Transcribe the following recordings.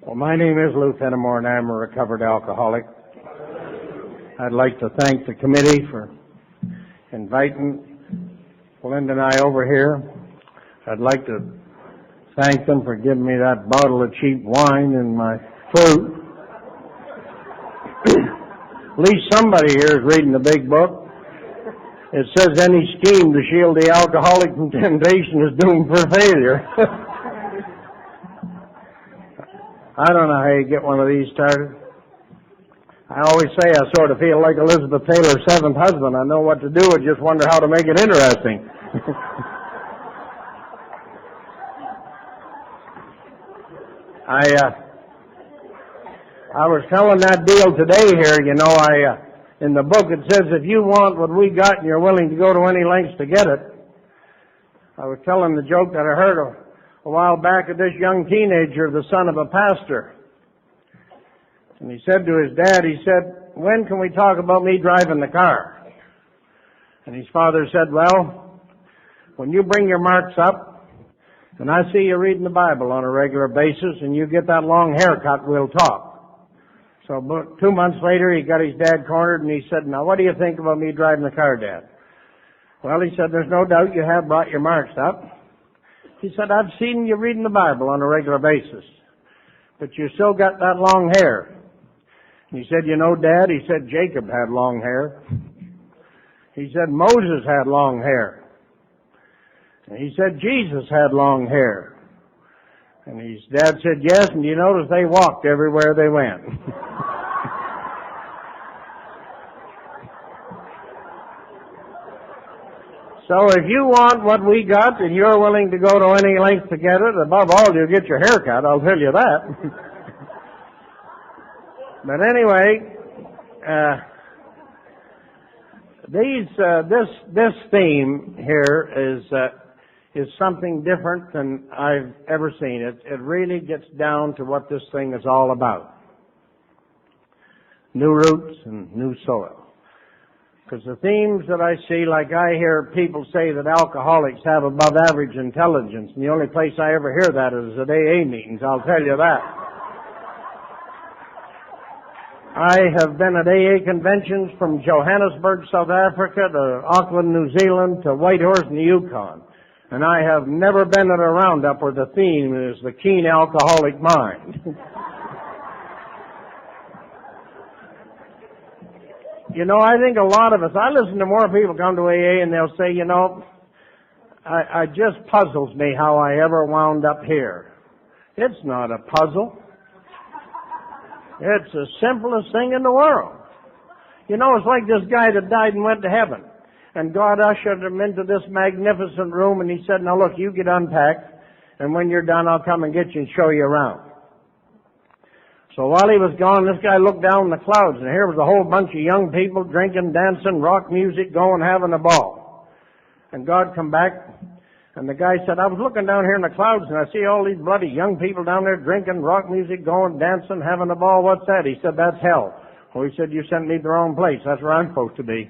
Well, my name is Lou Fenimore, and I'm a recovered alcoholic. I'd like to thank the committee for inviting Linda and I over here. I'd like to thank them for giving me that bottle of cheap wine and my fruit. At least somebody here is reading the big book. It says any scheme to shield the alcoholic from temptation is doomed for failure. I don't know how you get one of these started. I always say I sort of feel like Elizabeth Taylor's seventh husband. I know what to do, I just wonder how to make it interesting. I was telling that deal today here, in the book it says if you want what we got and you're willing to go to any lengths to get it. I was telling the joke that I heard a while back of this young teenager, the son of a pastor. And he said to his dad, he said, when can we talk about me driving the car? And his father said, well, when you bring your marks up and I see you reading the Bible on a regular basis and you get that long haircut, we'll talk. So 2 months later, he got his dad cornered and he said, now what do you think about me driving the car, Dad? Well, he said, there's no doubt you have brought your marks up. He said, I've seen you reading the Bible on a regular basis, but you still got that long hair. He said, Dad, he said, Jacob had long hair. He said, Moses had long hair. And he said, Jesus had long hair. And his dad said, yes, and you notice they walked everywhere they went. So if you want what we got and you're willing to go to any length to get it, above all, you'll get your hair cut, I'll tell you that. But anyway, this theme here is something different than I've ever seen. It really gets down to what this thing is all about. New roots and new soil. Because the themes that I see, like I hear people say that alcoholics have above average intelligence, and the only place I ever hear that is at AA meetings, I'll tell you that. I have been at AA conventions from Johannesburg, South Africa, to Auckland, New Zealand, to Whitehorse in the Yukon. And I have never been at a roundup where the theme is the keen alcoholic mind. I think a lot of us, I listen to more people come to AA and they'll say, it just puzzles me how I ever wound up here. It's not a puzzle. It's the simplest thing in the world. It's like this guy that died and went to heaven. And God ushered him into this magnificent room and he said, now look, you get unpacked and when you're done I'll come and get you and show you around. So while he was gone, this guy looked down in the clouds and here was a whole bunch of young people drinking, dancing, rock music, going, having a ball. And God come back and the guy said, I was looking down here in the clouds and I see all these bloody young people down there drinking, rock music, going, dancing, having a ball. What's that? He said, that's hell. Well, he said, you sent me to the wrong place. That's where I'm supposed to be.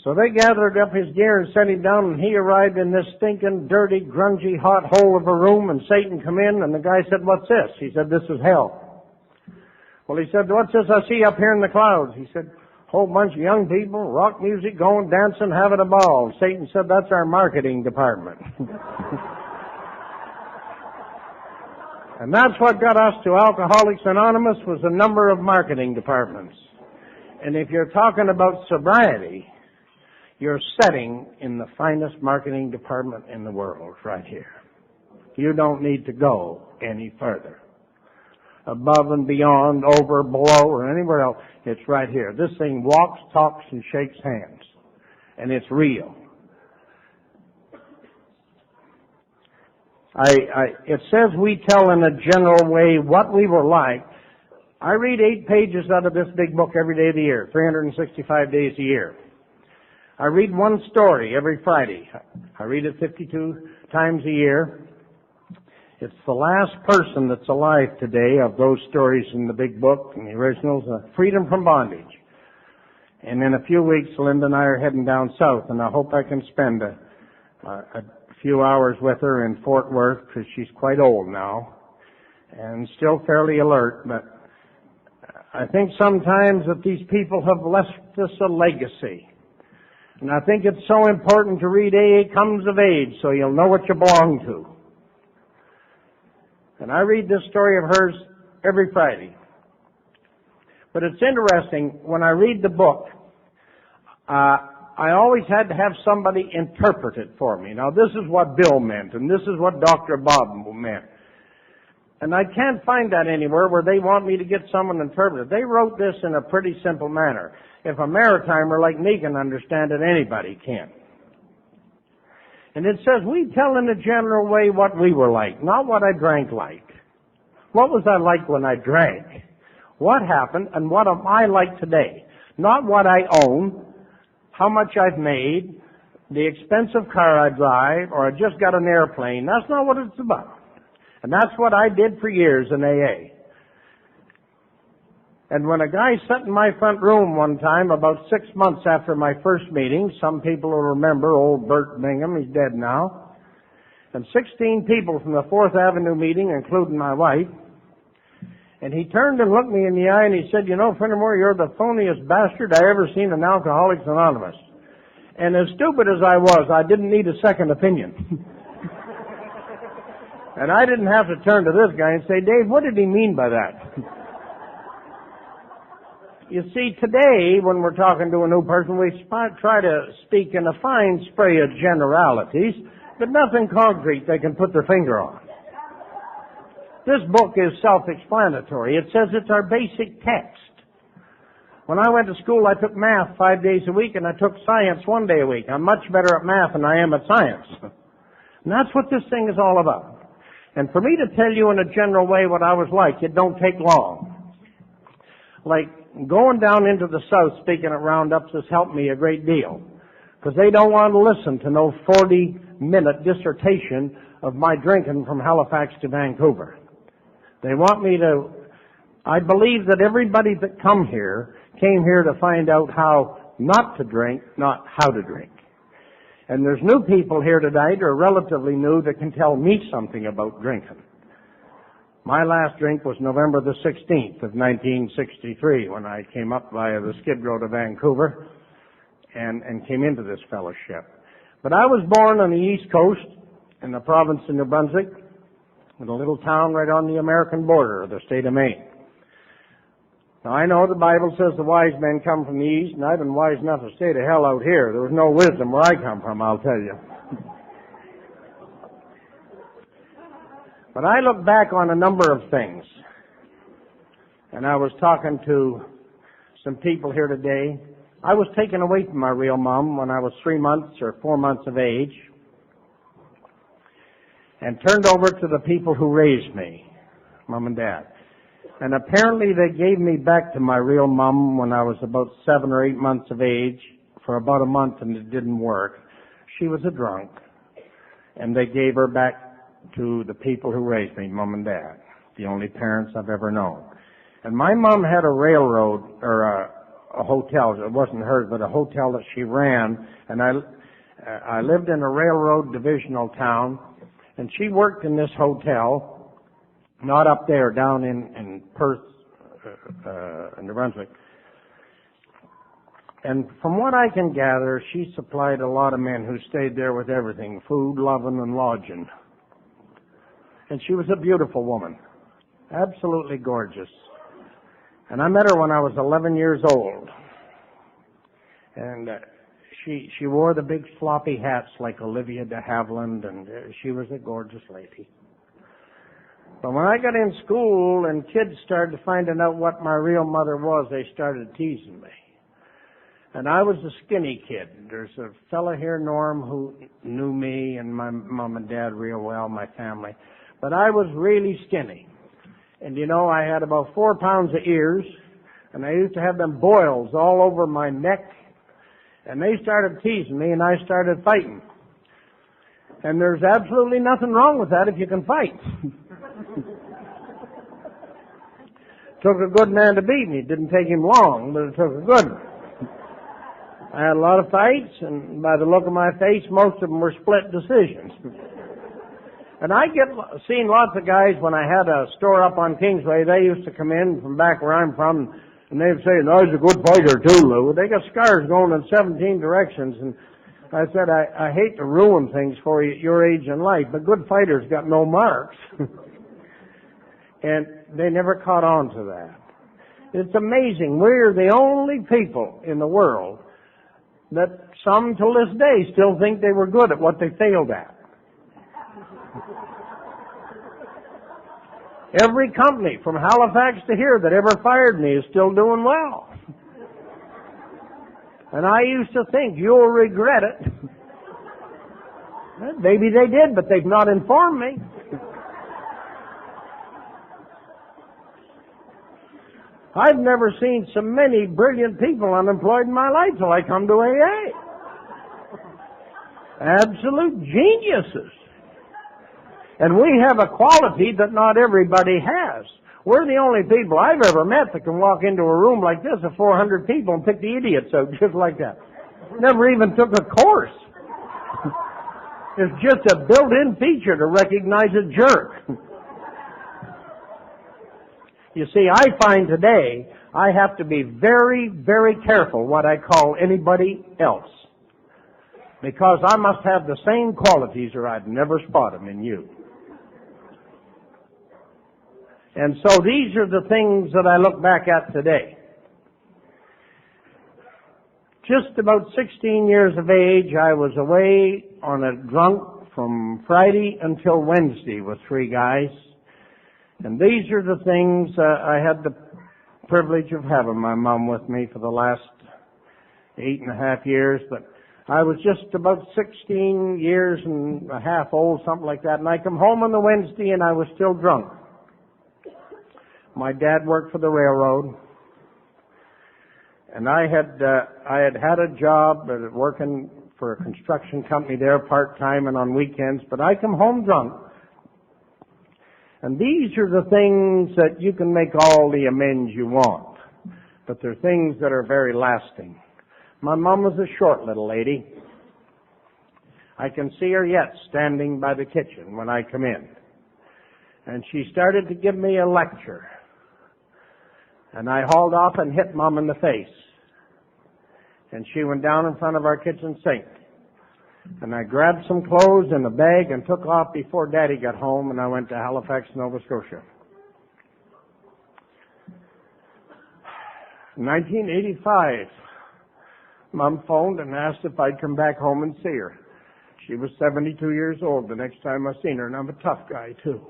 So they gathered up his gear and set him down, and he arrived in this stinking, dirty, grungy, hot hole of a room, and Satan come in, and the guy said, what's this? He said, this is hell. Well, he said, what's this I see up here in the clouds? He said, whole bunch of young people, rock music, going, dancing, having a ball. Satan said, that's our marketing department. And that's what got us to Alcoholics Anonymous, was a number of marketing departments. And if you're talking about sobriety, you're setting in the finest marketing department in the world right here. You don't need to go any further. Above and beyond, over, below, or anywhere else, it's right here. This thing walks, talks, and shakes hands. And it's real. It says we tell in a general way what we were like. I read 8 pages out of this big book every day of the year, 365 days a year. I read one story every Friday. I read it 52 times a year. It's the last person that's alive today of those stories in the big book and the originals, Freedom from Bondage. And in a few weeks, Linda and I are heading down south, and I hope I can spend a few hours with her in Fort Worth, because she's quite old now. and still fairly alert, but I think sometimes that these people have left us a legacy. And I think it's so important to read A.A. Comes of Age so you'll know what you belong to. And I read this story of hers every Friday. But it's interesting, when I read the book, I always had to have somebody interpret it for me. Now, this is what Bill meant, and this is what Dr. Bob meant. And I can't find that anywhere where they want me to get someone interpreted. They wrote this in a pretty simple manner. If a maritimer like me can understand it, anybody can. And it says, we tell in a general way what we were like, not what I drank like. What was I like when I drank? What happened, and what am I like today? Not what I own, how much I've made, the expensive car I drive, or I just got an airplane. That's not what it's about. And that's what I did for years in AA. And when a guy sat in my front room one time, about 6 months after my first meeting, some people will remember old Bert Bingham, he's dead now, and 16 people from the 4th Avenue meeting, including my wife, and he turned and looked me in the eye and he said, you know, Fenimore, you're the phoniest bastard I ever seen in Alcoholics Anonymous. And as stupid as I was, I didn't need a second opinion. And I didn't have to turn to this guy and say, Dave, what did he mean by that? You see, today, when we're talking to a new person, we try to speak in a fine spray of generalities, but nothing concrete they can put their finger on. This book is self-explanatory. It says it's our basic text. When I went to school, I took math 5 days a week, and I took science 1 day a week. I'm much better at math than I am at science. And that's what this thing is all about. And for me to tell you in a general way what I was like, it don't take long. Like going down into the South speaking at roundups has helped me a great deal. Because they don't want to listen to no 40-minute dissertation of my drinking from Halifax to Vancouver. They want me to... I believe that everybody that came here to find out how not to drink, not how to drink. And there's new people here tonight, or relatively new, that can tell me something about drinking. My last drink was November the 16th of 1963, when I came up via the Skid Row to Vancouver and came into this fellowship. But I was born on the East Coast in the province of New Brunswick, in a little town right on the American border of the state of Maine. Now, I know the Bible says the wise men come from the east, and I've been wise enough to stay the hell out here. There was no wisdom where I come from, I'll tell you. But I look back on a number of things. And I was talking to some people here today. I was taken away from my real mom when I was 3 months or 4 months of age, and turned over to the people who raised me, Mom and Dad. And apparently they gave me back to my real mom when I was about 7 or 8 months of age for about a month, and it didn't work. She was a drunk. And they gave her back to the people who raised me, Mom and Dad, the only parents I've ever known. And my mom had a railroad, or a hotel. It wasn't hers, but a hotel that she ran. And I lived in a railroad divisional town, and she worked in this hotel. Not up there, down in Perth, New Brunswick. And from what I can gather, she supplied a lot of men who stayed there with everything, food, loving, and lodging. And she was a beautiful woman, absolutely gorgeous. And I met her when I was 11 years old. And she wore the big floppy hats like Olivia de Havilland, and she was a gorgeous lady. But when I got in school and kids started finding out what my real mother was, they started teasing me. And I was a skinny kid. There's a fella here, Norm, who knew me and my mom and dad real well, my family. But I was really skinny. And you know, I had about 4 pounds of ears, and I used to have them boils all over my neck. And they started teasing me, and I started fighting. And there's absolutely nothing wrong with that if you can fight. Took a good man to beat me. It didn't take him long, but it took a good one. I had a lot of fights, and by the look of my face, most of them were split decisions. And I seen lots of guys when I had a store up on Kingsway. They used to come in from back where I'm from, and they'd say, "No, he's a good fighter too, Lou." They got scars going in 17 directions, and I said, I hate to ruin things for you at your age in life, but good fighters got no marks. And they never caught on to that. It's amazing. We're the only people in the world that some till this day still think they were good at what they failed at. Every company from Halifax to here that ever fired me is still doing well. And I used to think, you'll regret it. Maybe they did, but they've not informed me. I've never seen so many brilliant people unemployed in my life till I come to AA. Absolute geniuses. And we have a quality that not everybody has. We're the only people I've ever met that can walk into a room like this of 400 people and pick the idiots out just like that. Never even took a course. It's just a built-in feature to recognize a jerk. You see, I find today I have to be very, very careful what I call anybody else. Because I must have the same qualities or I'd never spot them in you. And so these are the things that I look back at today. Just about 16 years of age, I was away on a drunk from Friday until Wednesday with 3 guys. And these are the things I had the privilege of having my mom with me for the last 8.5 years. But I was just about 16 years and a half old, something like that. And I come home on the Wednesday and I was still drunk. My dad worked for the railroad, and I had had a job working for a construction company there part-time and on weekends, but I come home drunk. And these are the things that you can make all the amends you want, but they're things that are very lasting. My mom was a short little lady. I can see her yet standing by the kitchen when I come in. And she started to give me a lecture. And I hauled off and hit Mom in the face. And she went down in front of our kitchen sink. And I grabbed some clothes in a bag and took off before Daddy got home, and I went to Halifax, Nova Scotia. 1985, Mom phoned and asked if I'd come back home and see her. She was 72 years old the next time I seen her, and I'm a tough guy, too.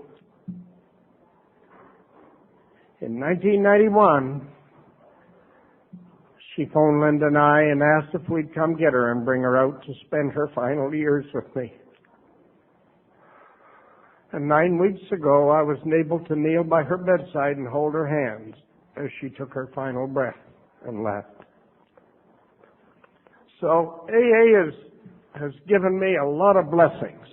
In 1991, she phoned Linda and I and asked if we'd come get her and bring her out to spend her final years with me. And 9 weeks ago, I was able to kneel by her bedside and hold her hands as she took her final breath and left. So AA has given me a lot of blessings.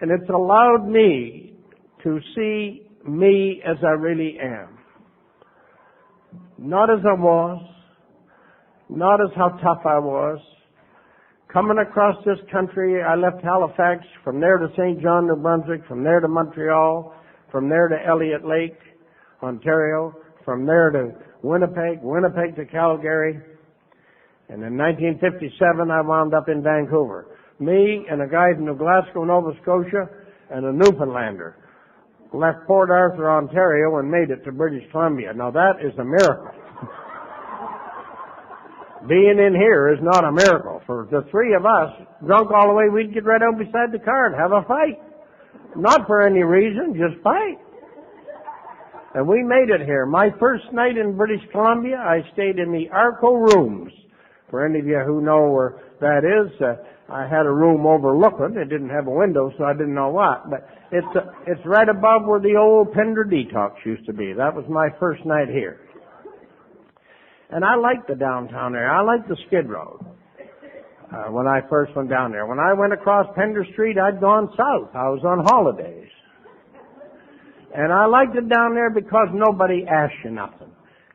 And it's allowed me to see me as I really am. Not as I was, not as how tough I was. Coming across this country, I left Halifax, from there to St. John, New Brunswick, from there to Montreal, from there to Elliott Lake, Ontario, from there to Winnipeg to Calgary. And in 1957, I wound up in Vancouver. Me and a guy from New Glasgow, Nova Scotia, and a Newfoundlander left Port Arthur, Ontario, and made it to British Columbia. Now that is a miracle. Being in here is not a miracle. For the 3 of us, drunk all the way, we'd get right out beside the car and have a fight. Not for any reason, just fight. And we made it here. My first night in British Columbia, I stayed in the Arco Rooms. For any of you who know where that is, I had a room overlooking. It didn't have a window, so I didn't know what. But it's right above where the old Pender Detox used to be. That was my first night here. And I liked the downtown area. I liked the Skid Road when I first went down there. When I went across Pender Street, I'd gone south. I was on holidays. And I liked it down there because nobody asked you nothing.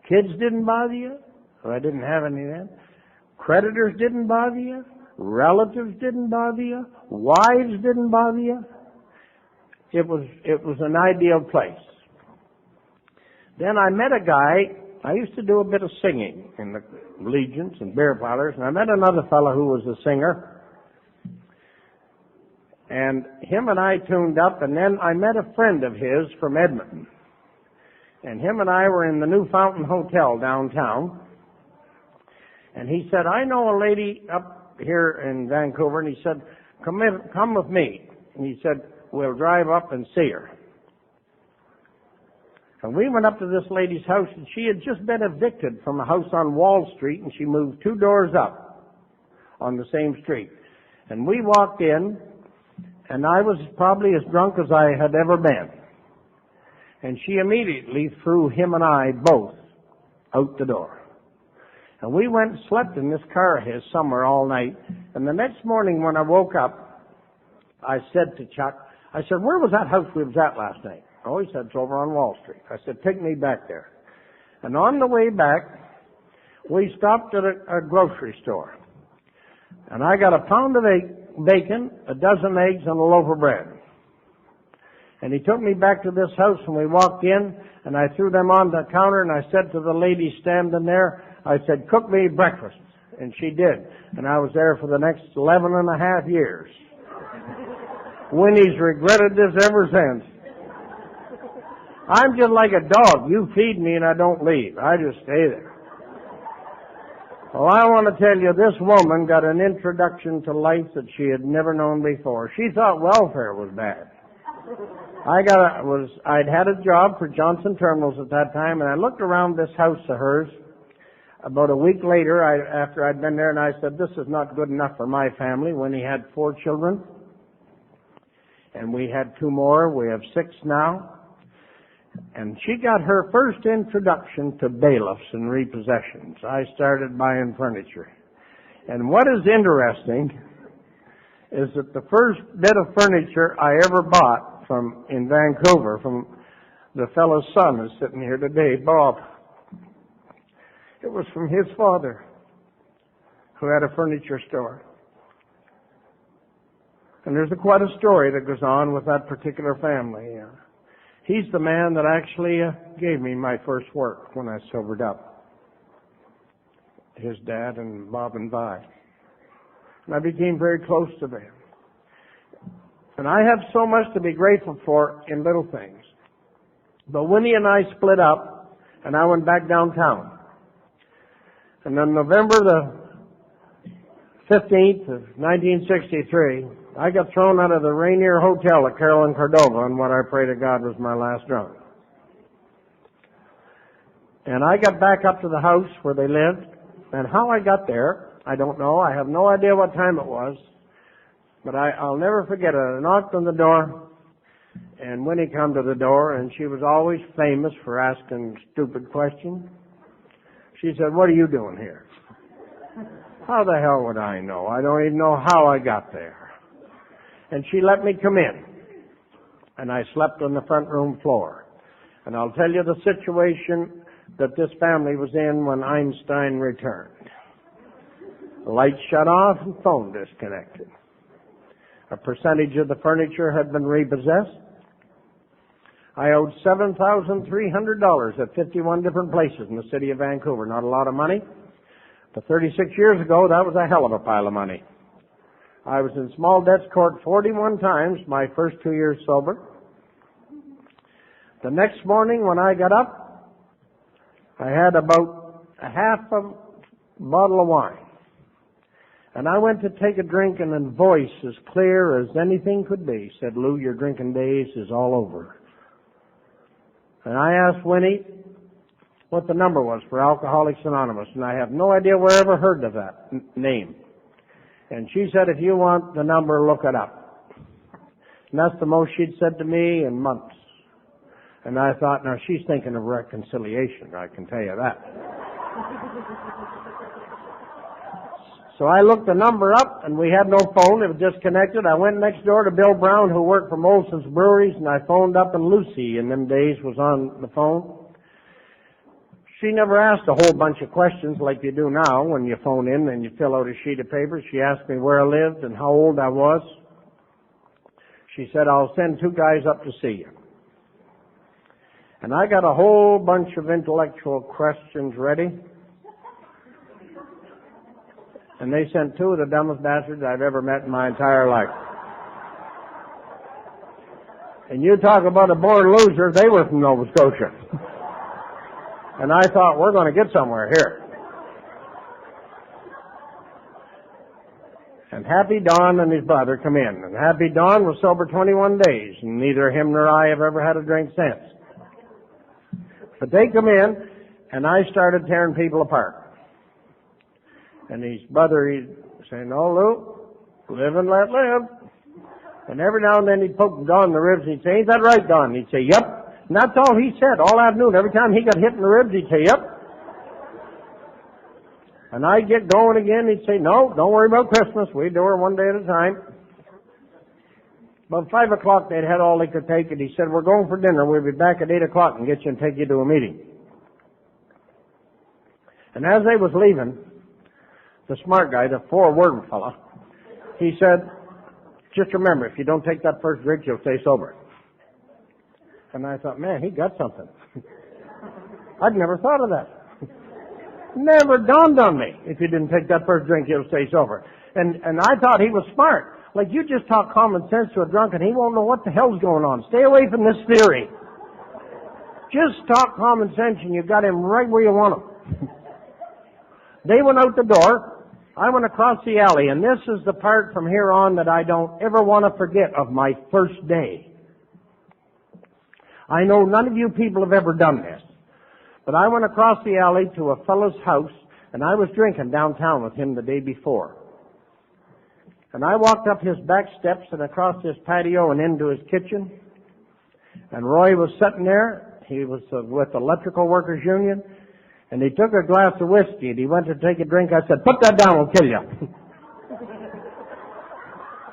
Kids didn't bother you. Well, I didn't have any then. Creditors didn't bother you. Relatives didn't bother you. Wives didn't bother you. it was an ideal place. Then I met a guy. I used to do a bit of singing in the legions and beer parlors, and I met another fellow who was a singer. And him and I tuned up, and then I met a friend of his from Edmonton. And him and I were in the New Fountain Hotel downtown. And he said, I know a lady up here in Vancouver, and he said, come with me. And he said, we'll drive up and see her. And we went up to this lady's house, and she had just been evicted from a house on Wall Street, and she moved 2 doors up on the same street. And we walked in, and I was probably as drunk as I had ever been. And she immediately threw him and I both out the door. And we went and slept in this car of his somewhere all night. And the next morning when I woke up, I said to Chuck, I said, where was that house we was at last night? Oh, he said, it's over on Wall Street. I said, take me back there. And on the way back, we stopped at a grocery store. And I got a pound of bacon, a dozen eggs, and a loaf of bread. And he took me back to this house, and we walked in, and I threw them on the counter, and I said to the lady standing there, I said, cook me breakfast. And she did. And I was there for the next 11 and a half years. Winnie's regretted this ever since. I'm just like a dog. You feed me and I don't leave. I just stay there. Well, I want to tell you, this woman got an introduction to life that she had never known before. She thought welfare was bad. I'd had a job for Johnson Terminals at that time, and I looked around this house of hers about a week later after I'd been there, and I said, this is not good enough for my family. Winnie had 4 children, and we had 2 more. We have 6 now. And she got her first introduction to bailiffs and repossessions. I started buying furniture. And what is interesting is that the first bit of furniture I ever bought in Vancouver from the fellow's son is sitting here today, Bob. It was from his father, who had a furniture store. And there's quite a story that goes on with that particular family. He's the man that actually gave me my first work when I sobered up. His dad and Bob and Vi. And I became very close to them. And I have so much to be grateful for in little things. But Winnie and I split up, and I went back downtown. And on November the 15th of 1963, I got thrown out of the Rainier Hotel at Carroll and Cordova on what I pray to God was my last drunk. And I got back up to the house where they lived, and how I got there, I don't know. I have no idea what time it was, but I'll never forget it. I knocked on the door, and Winnie come to the door, and she was always famous for asking stupid questions. She said, what are you doing here? How the hell would I know? I don't even know how I got there. And she let me come in, and I slept on the front room floor. And I'll tell you the situation that this family was in when Einstein returned. The lights shut off and phone disconnected. A percentage of the furniture had been repossessed. I owed $7,300 at 51 different places in the city of Vancouver. Not a lot of money, but 36 years ago, that was a hell of a pile of money. I was in small debts court 41 times my first 2 years sober. The next morning when I got up, I had about a half a bottle of wine. And I went to take a drink, and a voice as clear as anything could be said, Lou, your drinking days is all over. And I asked Winnie what the number was for Alcoholics Anonymous, and I have no idea where I ever heard of that name. And she said, if you want the number, look it up. And that's the most she'd said to me in months. And I thought, now she's thinking of reconciliation, I can tell you that. So I looked the number up, and we had no phone. It was disconnected. I went next door to Bill Brown, who worked for Molson's Breweries, and I phoned up, and Lucy in them days was on the phone. She never asked a whole bunch of questions like you do now when you phone in and you fill out a sheet of paper. She asked me where I lived and how old I was. She said, I'll send 2 guys up to see you. And I got a whole bunch of intellectual questions ready. And they sent 2 of the dumbest bastards I've ever met in my entire life. And you talk about a born loser, they were from Nova Scotia. And I thought, we're going to get somewhere here. And Happy Don and his brother come in. And Happy Don was sober 21 days, and neither him nor I have ever had a drink since. But they come in, and I started tearing people apart. And his brother, he'd say, no, Lou, live and let live. And every now and then he'd poke Don in the ribs, and he'd say, ain't that right, Don? And he'd say, yep. And that's all he said all afternoon. Every time he got hit in the ribs, he'd say, yep. And I'd get going again, he'd say, no, don't worry about Christmas. We do her one day at a time. About 5 o'clock, they'd had all they could take, and he said, we're going for dinner. We'll be back at 8 o'clock and get you and take you to a meeting. And as they was leaving, the smart guy, the 4-word fella, he said, just remember, if you don't take that first drink, you'll stay sober. And I thought, man, he got something. I'd never thought of that. Never dawned on me. If you didn't take that first drink, you'll stay sober. And I thought he was smart. Like, you just talk common sense to a drunk and he won't know what the hell's going on. Stay away from this theory. Just talk common sense and you got him right where you want him. They went out the door. I went across the alley, and this is the part from here on that I don't ever want to forget of my first day. I know none of you people have ever done this, but I went across the alley to a fellow's house, and I was drinking downtown with him the day before. And I walked up his back steps and across his patio and into his kitchen, and Roy was sitting there. He was with the Electrical Workers Union. And he took a glass of whiskey, and he went to take a drink. I said, put that down, we'll kill you.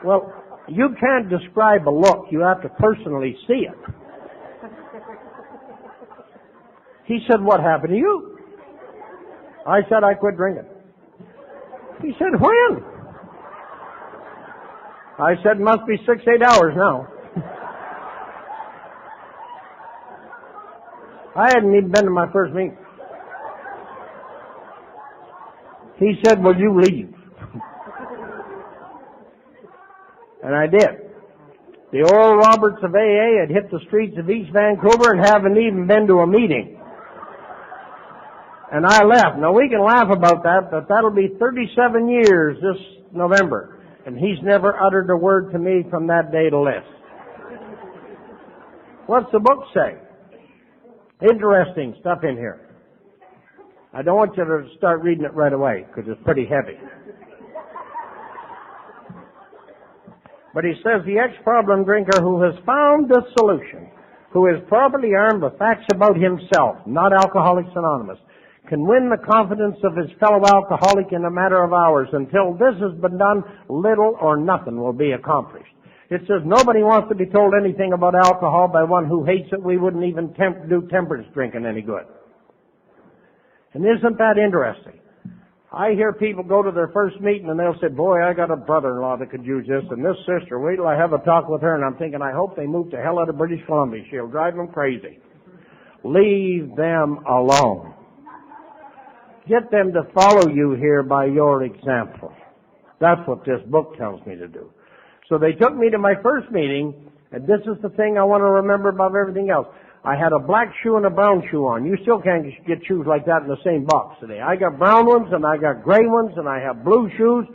Well, you can't describe a look. You have to personally see it. He said, what happened to you? I said, I quit drinking. He said, when? I said, must be 6-8 hours now. I hadn't even been to my first meeting. He said, will you leave? And I did. The Oral Roberts of AA had hit the streets of East Vancouver and haven't even been to a meeting. And I left. Now, we can laugh about that, but that'll be 37 years this November. And he's never uttered a word to me from that day to this. What's the book say? Interesting stuff in here. I don't want you to start reading it right away, because it's pretty heavy. But he says, the ex-problem drinker who has found the solution, who is properly armed with facts about himself, not Alcoholics Anonymous, can win the confidence of his fellow alcoholic in a matter of hours. Until this has been done, little or nothing will be accomplished. It says nobody wants to be told anything about alcohol by one who hates it. We wouldn't even do temperance drinking any good. And isn't that interesting? I hear people go to their first meeting and they'll say, boy, I got a brother-in-law that could use this, and this sister, wait till I have a talk with her. And I'm thinking, I hope they move to hell out of British Columbia. She'll drive them crazy. Leave them alone. Get them to follow you here by your example. That's what this book tells me to do. So they took me to my first meeting, and this is the thing I want to remember above everything else. I had a black shoe and a brown shoe on. You still can't get shoes like that in the same box today. I got brown ones, and I got gray ones, and I have blue shoes.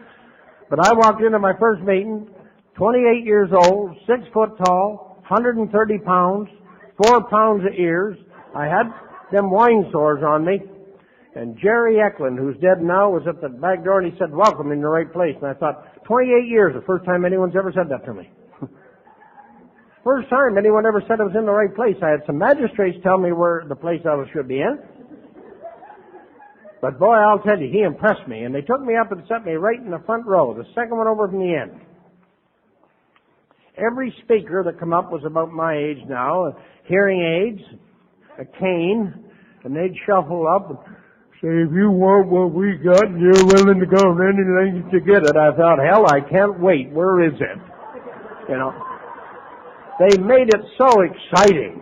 But I walked into my first meeting, 28 years old, 6 foot tall, 130 pounds, 4 pounds of ears. I had them wine sores on me. And Jerry Eklund, who's dead now, was at the back door, and he said, welcome, in the right place. And I thought, 28 years, the first time anyone's ever said that to me. First time anyone ever said I was in the right place. I had some magistrates tell me where the place I should be in. But boy, I'll tell you, he impressed me. And they took me up and set me right in the front row, the second one over from the end. Every speaker that come up was about my age now, hearing aids, a cane, and they'd shuffle up and say, if you want what we got and you're willing to go to any length to get it. I thought, hell, I can't wait. Where is it? You know. They made it so exciting.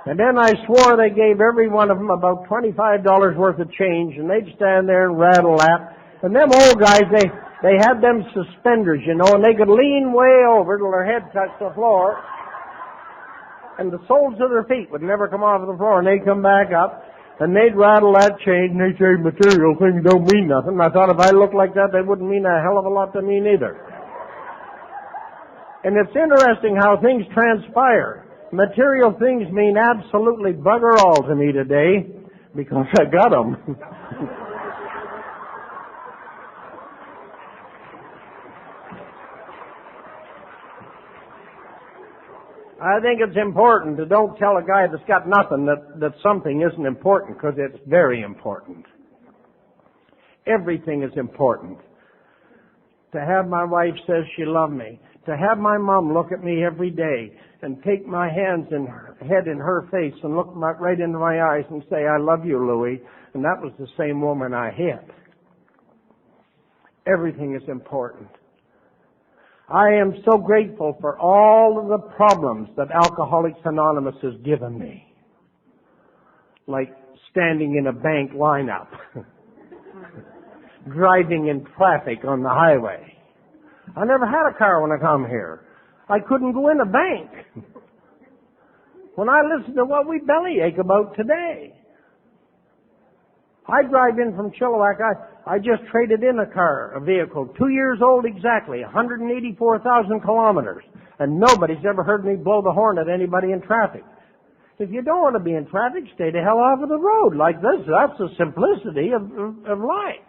And then I swore they gave every one of them about $25 worth of change, and they'd stand there and rattle that. And them old guys, they had them suspenders, you know, and they could lean way over till their head touched the floor, and the soles of their feet would never come off the floor, and they'd come back up, and they'd rattle that change, and they'd say, material things don't mean nothing. And I thought if I looked like that, they wouldn't mean a hell of a lot to me neither. And it's interesting how things transpire. Material things mean absolutely bugger all to me today, because I got them. I think it's important to don't tell a guy that's got nothing that something isn't important, because it's very important. Everything is important. To have my wife says she loved me. To have my mom look at me every day and take my hands and head in her face and look right into my eyes and say, I love you, Louie. And that was the same woman I hit. Everything is important. I am so grateful for all of the problems that Alcoholics Anonymous has given me. Like standing in a bank lineup. Driving in traffic on the highway. I never had a car when I come here. I couldn't go in a bank. When I listen to what we bellyache about today. I drive in from Chilliwack. I just traded in a vehicle, 2 years old exactly, 184,000 kilometers. And nobody's ever heard me blow the horn at anybody in traffic. If you don't want to be in traffic, stay the hell off of the road like this. That's the simplicity of life.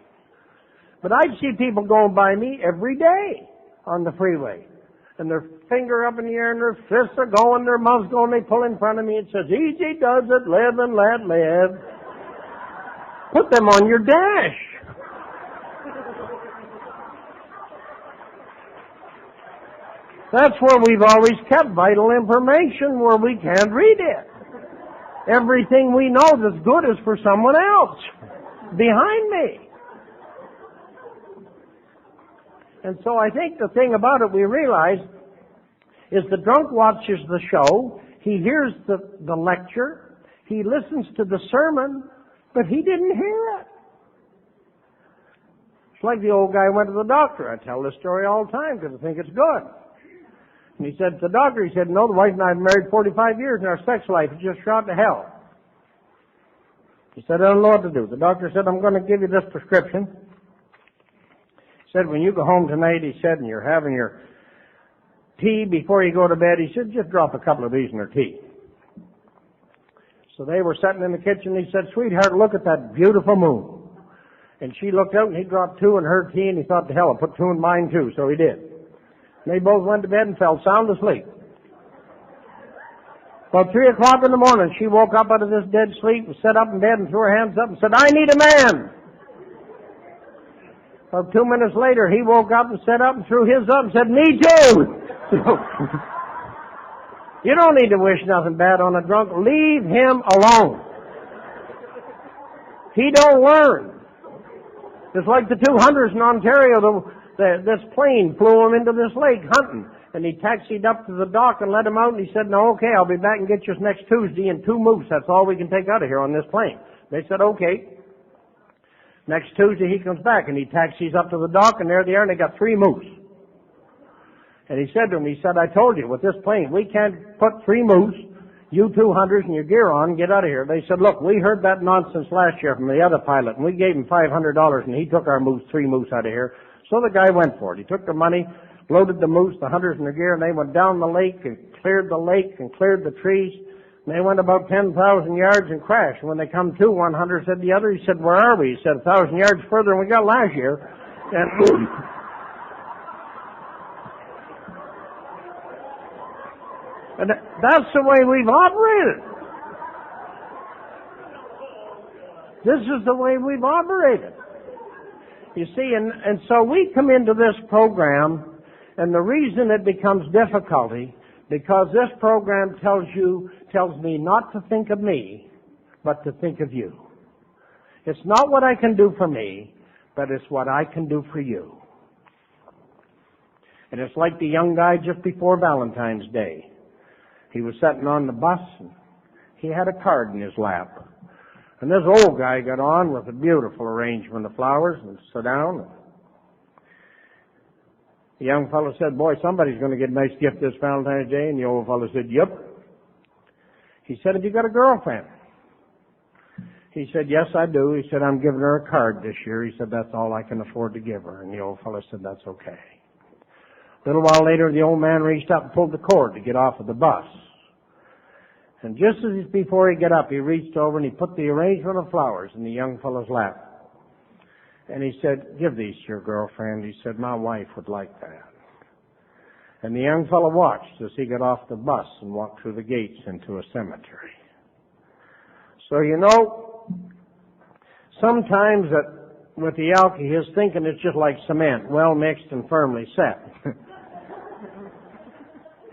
But I'd see people going by me every day on the freeway. And their finger up in the air and their fists are going, their mouths going, they pull in front of me. It says, easy does it, live and let live. Put them on your dash. That's where we've always kept vital information, where we can't read it. Everything we know that's good is for someone else behind me. And so I think the thing about it we realize is the drunk watches the show, he hears the lecture, he listens to the sermon, but he didn't hear it. It's like the old guy went to the doctor. I tell this story all the time because I think it's good. And he said to the doctor, he said, no, the wife and I have been married 45 years and our sex life is just shot to hell. He said, I don't know what to do. The doctor said, I'm going to give you this prescription. Said, when you go home tonight, he said, and you're having your tea before you go to bed, he said, just drop a couple of these in her tea. So they were sitting in the kitchen, he said, sweetheart, look at that beautiful moon. And she looked out and he dropped 2 in her tea and he thought, to hell, I'll put 2 in mine too. So he did. And they both went to bed and fell sound asleep. About 3 o'clock in the morning, she woke up out of this dead sleep and sat up in bed and threw her hands up and said, I need a man. About 2 minutes later, he woke up and sat up and threw his up and said, me too. You don't need to wish nothing bad on a drunk. Leave him alone. He don't learn. It's like the 2 hunters in Ontario. This plane flew him into this lake hunting. And he taxied up to the dock and let him out. And he said, no, okay, I'll be back and get you next Tuesday and 2 moose. That's all we can take out of here on this plane. They said, okay. Next Tuesday he comes back and he taxis up to the dock and there they are and they got 3 moose. And he said to him, he said, I told you, with this plane, we can't put 3 moose, you 2 hunters and your gear on and get out of here. They said, look, we heard that nonsense last year from the other pilot and we gave him $500 and he took our 3 moose out of here. So the guy went for it. He took the money, loaded the moose, the hunters and their gear, and they went down the lake and cleared the lake and cleared the trees. And they went about 10,000 yards and crashed. And when they come to, one hunter said to the other, he said, where are we? He said, 1,000 yards further than we got last year. And that's the way we've operated. This is the way we've operated. You see, and so we come into this program, and the reason it becomes difficulty, because this program tells me not to think of me, but to think of you. It's not what I can do for me, but it's what I can do for you. And it's like the young guy just before Valentine's Day. He was sitting on the bus, and he had a card in his lap. And this old guy got on with a beautiful arrangement of flowers and sat down. The young fellow said, boy, somebody's going to get a nice gift this Valentine's Day. And the old fellow said, yep. He said, have you got a girlfriend? He said, yes, I do. He said, I'm giving her a card this year. He said, that's all I can afford to give her. And the old fellow said, that's okay. A little while later, the old man reached up and pulled the cord to get off of the bus. And just as before he got up, he reached over and he put the arrangement of flowers in the young fellow's lap. And he said, give these to your girlfriend. He said, my wife would like that. And the young fellow watched as he got off the bus and walked through the gates into a cemetery. So, you know, sometimes with the alky, his thinking is just like cement, well mixed and firmly set.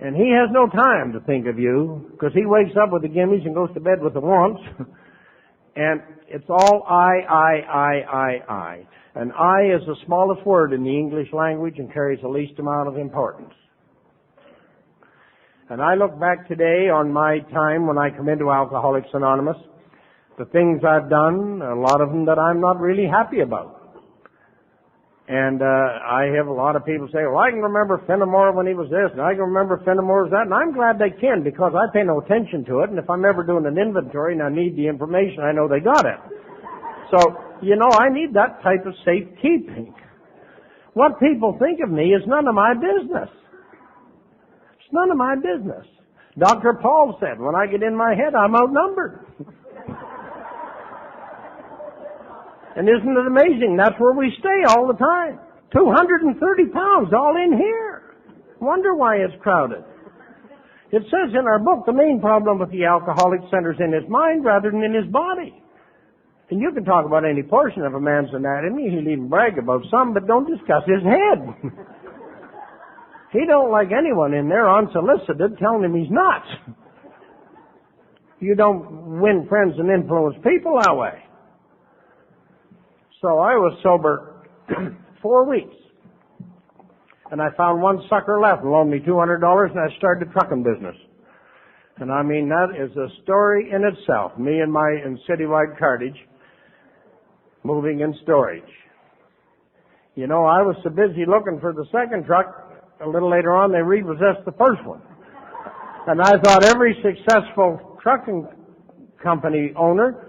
And he has no time to think of you, because he wakes up with the gimmies and goes to bed with the wants. And it's all I. And I is the smallest word in the English language and carries the least amount of importance. And I look back today on my time when I come into Alcoholics Anonymous, the things I've done, a lot of them that I'm not really happy about. And I have a lot of people say, well, I can remember Fenimore when he was this, and I can remember Fenimore was that, and I'm glad they can, because I pay no attention to it, and if I'm ever doing an inventory and I need the information, I know they got it. So, you know, I need that type of safekeeping. What people think of me is none of my business. It's none of my business. Dr. Paul said, when I get in my head, I'm outnumbered. And isn't it amazing? That's where we stay all the time. 230 pounds all in here. Wonder why it's crowded. It says in our book, the main problem with the alcoholic centers in his mind rather than in his body. And you can talk about any portion of a man's anatomy. He'll even brag about some, but don't discuss his head. He don't like anyone in there unsolicited telling him he's nuts. You don't win friends and influence people that way. So I was sober 4 weeks. And I found one sucker left and loaned me $200, and I started the trucking business. And I mean, that is a story in itself. Me and my citywide cartage moving in storage. You know, I was so busy looking for the second truck, a little later on they repossessed the first one. And I thought every successful trucking company owner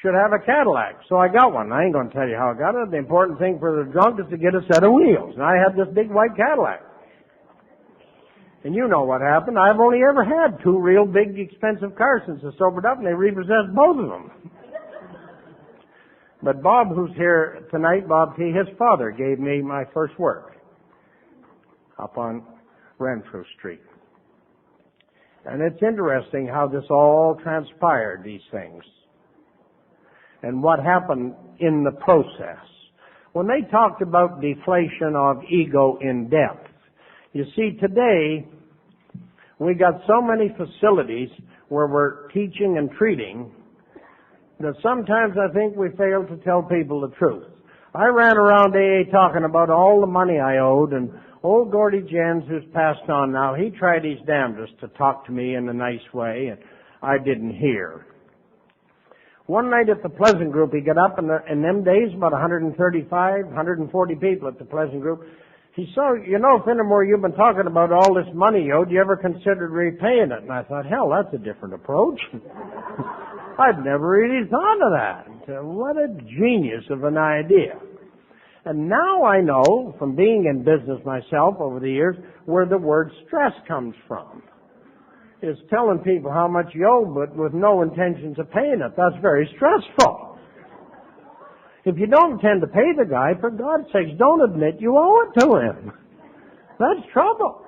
should have a Cadillac. So I got one. I ain't going to tell you how I got it. The important thing for the drunk is to get a set of wheels. And I had this big white Cadillac. And you know what happened. I've only ever had 2 real big expensive cars since I sobered up, and they repossessed both of them. But Bob, who's here tonight, Bob T., his father gave me my first work up on Renfrew Street. And it's interesting how this all transpired, these things. And what happened in the process. When they talked about deflation of ego in depth, you see, today we got so many facilities where we're teaching and treating that sometimes I think we fail to tell people the truth. I ran around AA talking about all the money I owed, and old Gordy Jens, who's passed on now, he tried his damnedest to talk to me in a nice way, and I didn't hear. One night at the Pleasant Group, he got up, and in them days, about 135, 140 people at the Pleasant Group. He said, you know, Fenimore, you've been talking about all this money you owed. You ever considered repaying it? And I thought, hell, that's a different approach. I'd never really thought of that. What a genius of an idea. And now I know, from being in business myself over the years, where the word stress comes from. It's telling people how much you owe, but with no intentions of paying it. That's very stressful. If you don't intend to pay the guy, for God's sakes, don't admit you owe it to him. That's trouble.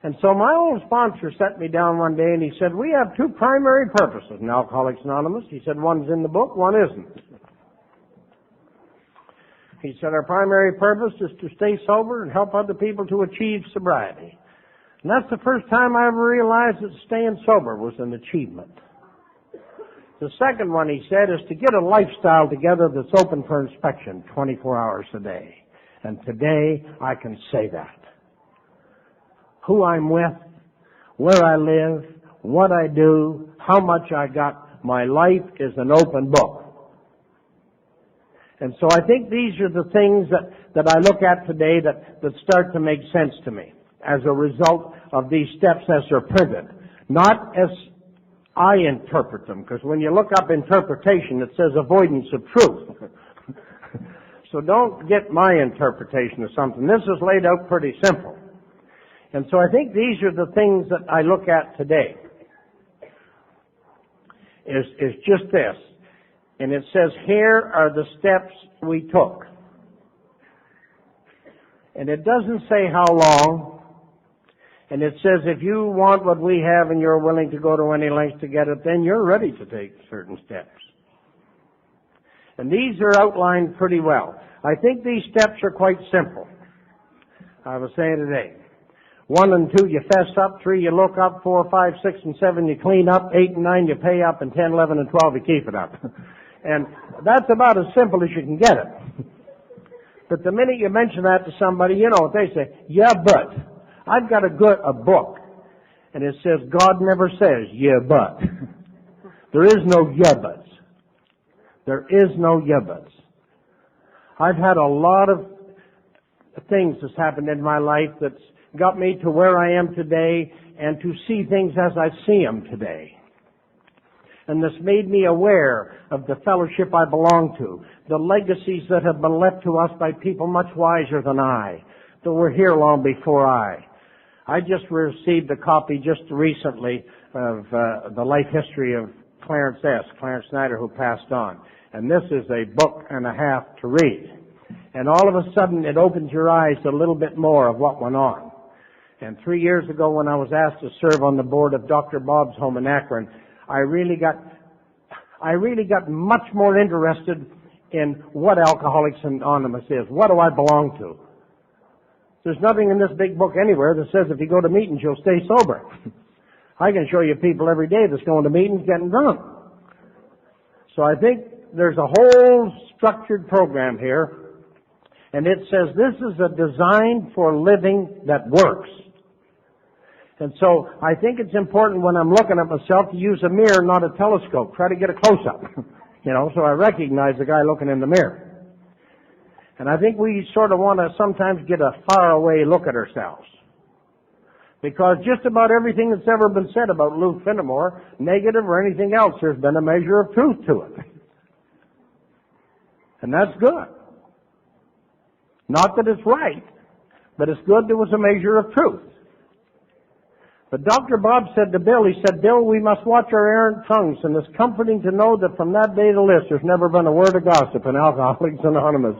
And so my old sponsor set me down one day and he said, we have 2 primary purposes in Alcoholics Anonymous. He said, one's in the book, one isn't. He said, our primary purpose is to stay sober and help other people to achieve sobriety. And that's the first time I ever realized that staying sober was an achievement. The second one, he said, is to get a lifestyle together that's open for inspection 24 hours a day. And today I can say that. Who I'm with, where I live, what I do, how much I got, my life is an open book. And so I think these are the things that I look at today that start to make sense to me as a result of these steps as they're printed. Not as I interpret them, because when you look up interpretation, it says avoidance of truth. So don't get my interpretation of something. This is laid out pretty simple. And so I think these are the things that I look at today. Is just this. And it says, here are the steps we took. And it doesn't say how long. And it says, if you want what we have and you're willing to go to any lengths to get it, then you're ready to take certain steps. And these are outlined pretty well. I think these steps are quite simple. I was saying today. 1 and 2, you fess up. 3, you look up. 4, 5, 6, and 7, you clean up. 8 and 9, you pay up. And 10, 11, and 12, you keep it up. And that's about as simple as you can get it. But the minute you mention that to somebody, you know what they say. Yeah, but. I've got a book. And it says, God never says, yeah, but. There is no yeah, buts. There is no yeah, buts. I've had a lot of things that's happened in my life that's got me to where I am today and to see things as I see them today. And this made me aware of the fellowship I belong to, the legacies that have been left to us by people much wiser than I, that were here long before I. I just received a copy just recently of the life history of Clarence Snyder, who passed on. And this is a book and a half to read. And all of a sudden it opens your eyes to a little bit more of what went on. And 3 years ago when I was asked to serve on the board of Dr. Bob's home in Akron, I really got much more interested in what Alcoholics Anonymous is. What do I belong to? There's nothing in this big book anywhere that says if you go to meetings you'll stay sober. I can show you people every day that's going to meetings getting drunk. So I think there's a whole structured program here, and it says this is a design for living that works. And so I think it's important when I'm looking at myself to use a mirror, not a telescope. Try to get a close-up, so I recognize the guy looking in the mirror. And I think we sort of want to sometimes get a far-away look at ourselves. Because just about everything that's ever been said about Lou Finnemore, negative or anything else, there's been a measure of truth to it. And that's good. Not that it's right, but it's good there was a measure of truth. But Dr. Bob said to Bill, he said, Bill, we must watch our errant tongues, and it's comforting to know that from that day to this, there's never been a word of gossip in Alcoholics Anonymous.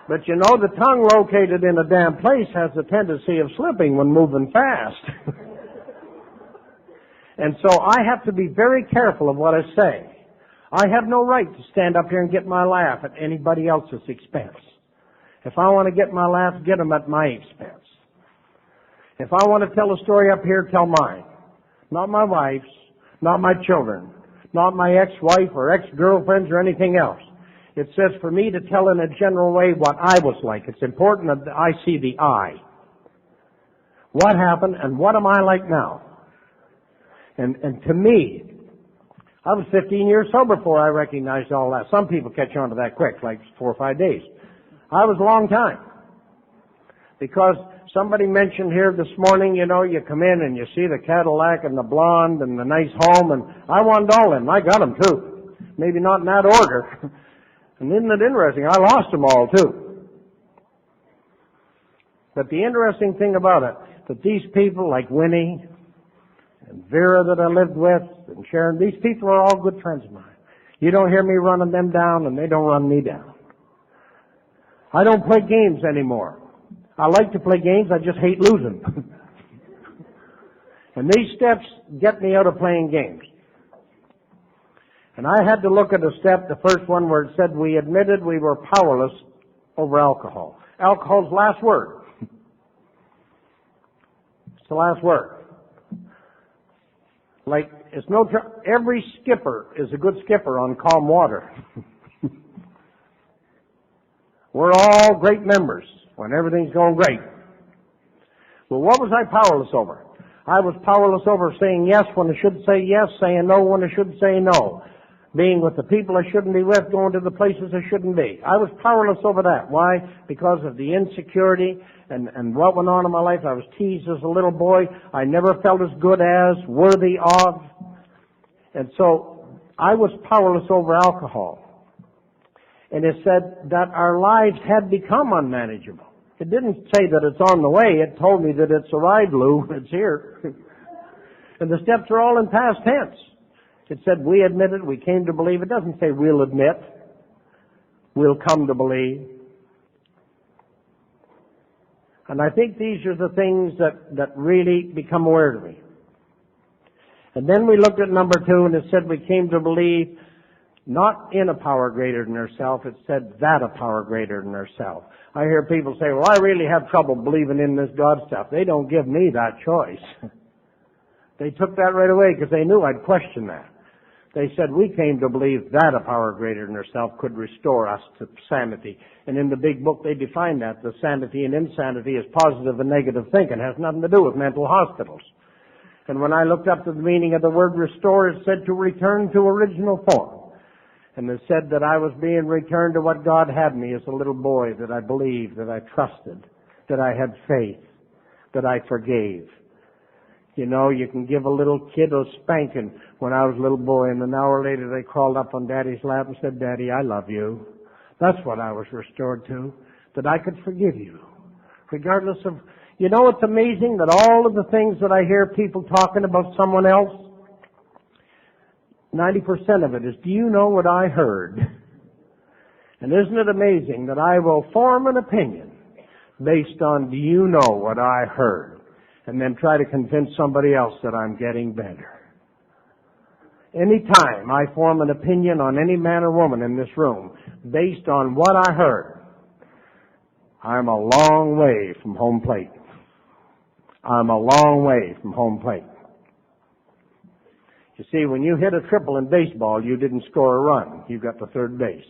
But the tongue located in a damn place has a tendency of slipping when moving fast. And so I have to be very careful of what I say. I have no right to stand up here and get my laugh at anybody else's expense. If I want to get my laugh, get them at my expense. If I want to tell a story up here, tell mine. Not my wife's, not my children, not my ex-wife or ex-girlfriends or anything else. It says for me to tell in a general way what I was like. It's important that I see the I. What happened and what am I like now? And to me, I was 15 years sober before I recognized all that. Some people catch on to that quick, like 4 or 5 days. I was a long time. Because somebody mentioned here this morning, you come in and you see the Cadillac and the blonde and the nice home, and I wanted all of them. I got them too. Maybe not in that order. And isn't it interesting? I lost them all too. But the interesting thing about it, that these people like Winnie and Vera that I lived with and Sharon, these people are all good friends of mine. You don't hear me running them down and they don't run me down. I don't play games anymore. I like to play games, I just hate losing. And these steps get me out of playing games. And I had to look at a step, the first one where it said we admitted we were powerless over alcohol. Alcohol's last word. It's the last word. Like, every skipper is a good skipper on calm water. We're all great members when everything's going great. Well, what was I powerless over? I was powerless over saying yes when I should say yes, saying no when I should say no, being with the people I shouldn't be with, going to the places I shouldn't be. I was powerless over that. Why? Because of the insecurity and what went on in my life. I was teased as a little boy. I never felt as good as, worthy of. And so I was powerless over alcohol. And it said that our lives had become unmanageable. It didn't say that it's on the way. It told me that it's arrived, Lou. It's here. And the steps are all in past tense. It said we admitted, we came to believe. It doesn't say we'll admit. We'll come to believe. And I think these are the things that really become aware to me. And then we looked at number 2, and it said we came to believe not in a power greater than ourselves. It said that a power greater than ourselves. I hear people say, well, I really have trouble believing in this God stuff. They don't give me that choice. They took that right away because they knew I'd question that. They said we came to believe that a power greater than ourselves could restore us to sanity. And in the big book they define that. The sanity and insanity is positive and negative thinking. It has nothing to do with mental hospitals. And when I looked up the meaning of the word restore, it said to return to original form. And it said that I was being returned to what God had me as a little boy, that I believed, that I trusted, that I had faith, that I forgave. You know, you can give a little kid a spanking. When I was a little boy, and an hour later they crawled up on Daddy's lap and said, Daddy, I love you. That's what I was restored to, that I could forgive you. Regardless of, you know, it's amazing that all of the things that I hear people talking about someone else, 90% of it is, do you know what I heard? And isn't it amazing that I will form an opinion based on, do you know what I heard? And then try to convince somebody else that I'm getting better. Anytime I form an opinion on any man or woman in this room based on what I heard, I'm a long way from home plate. I'm a long way from home plate. You see, when you hit a triple in baseball, you didn't score a run. You got to third base.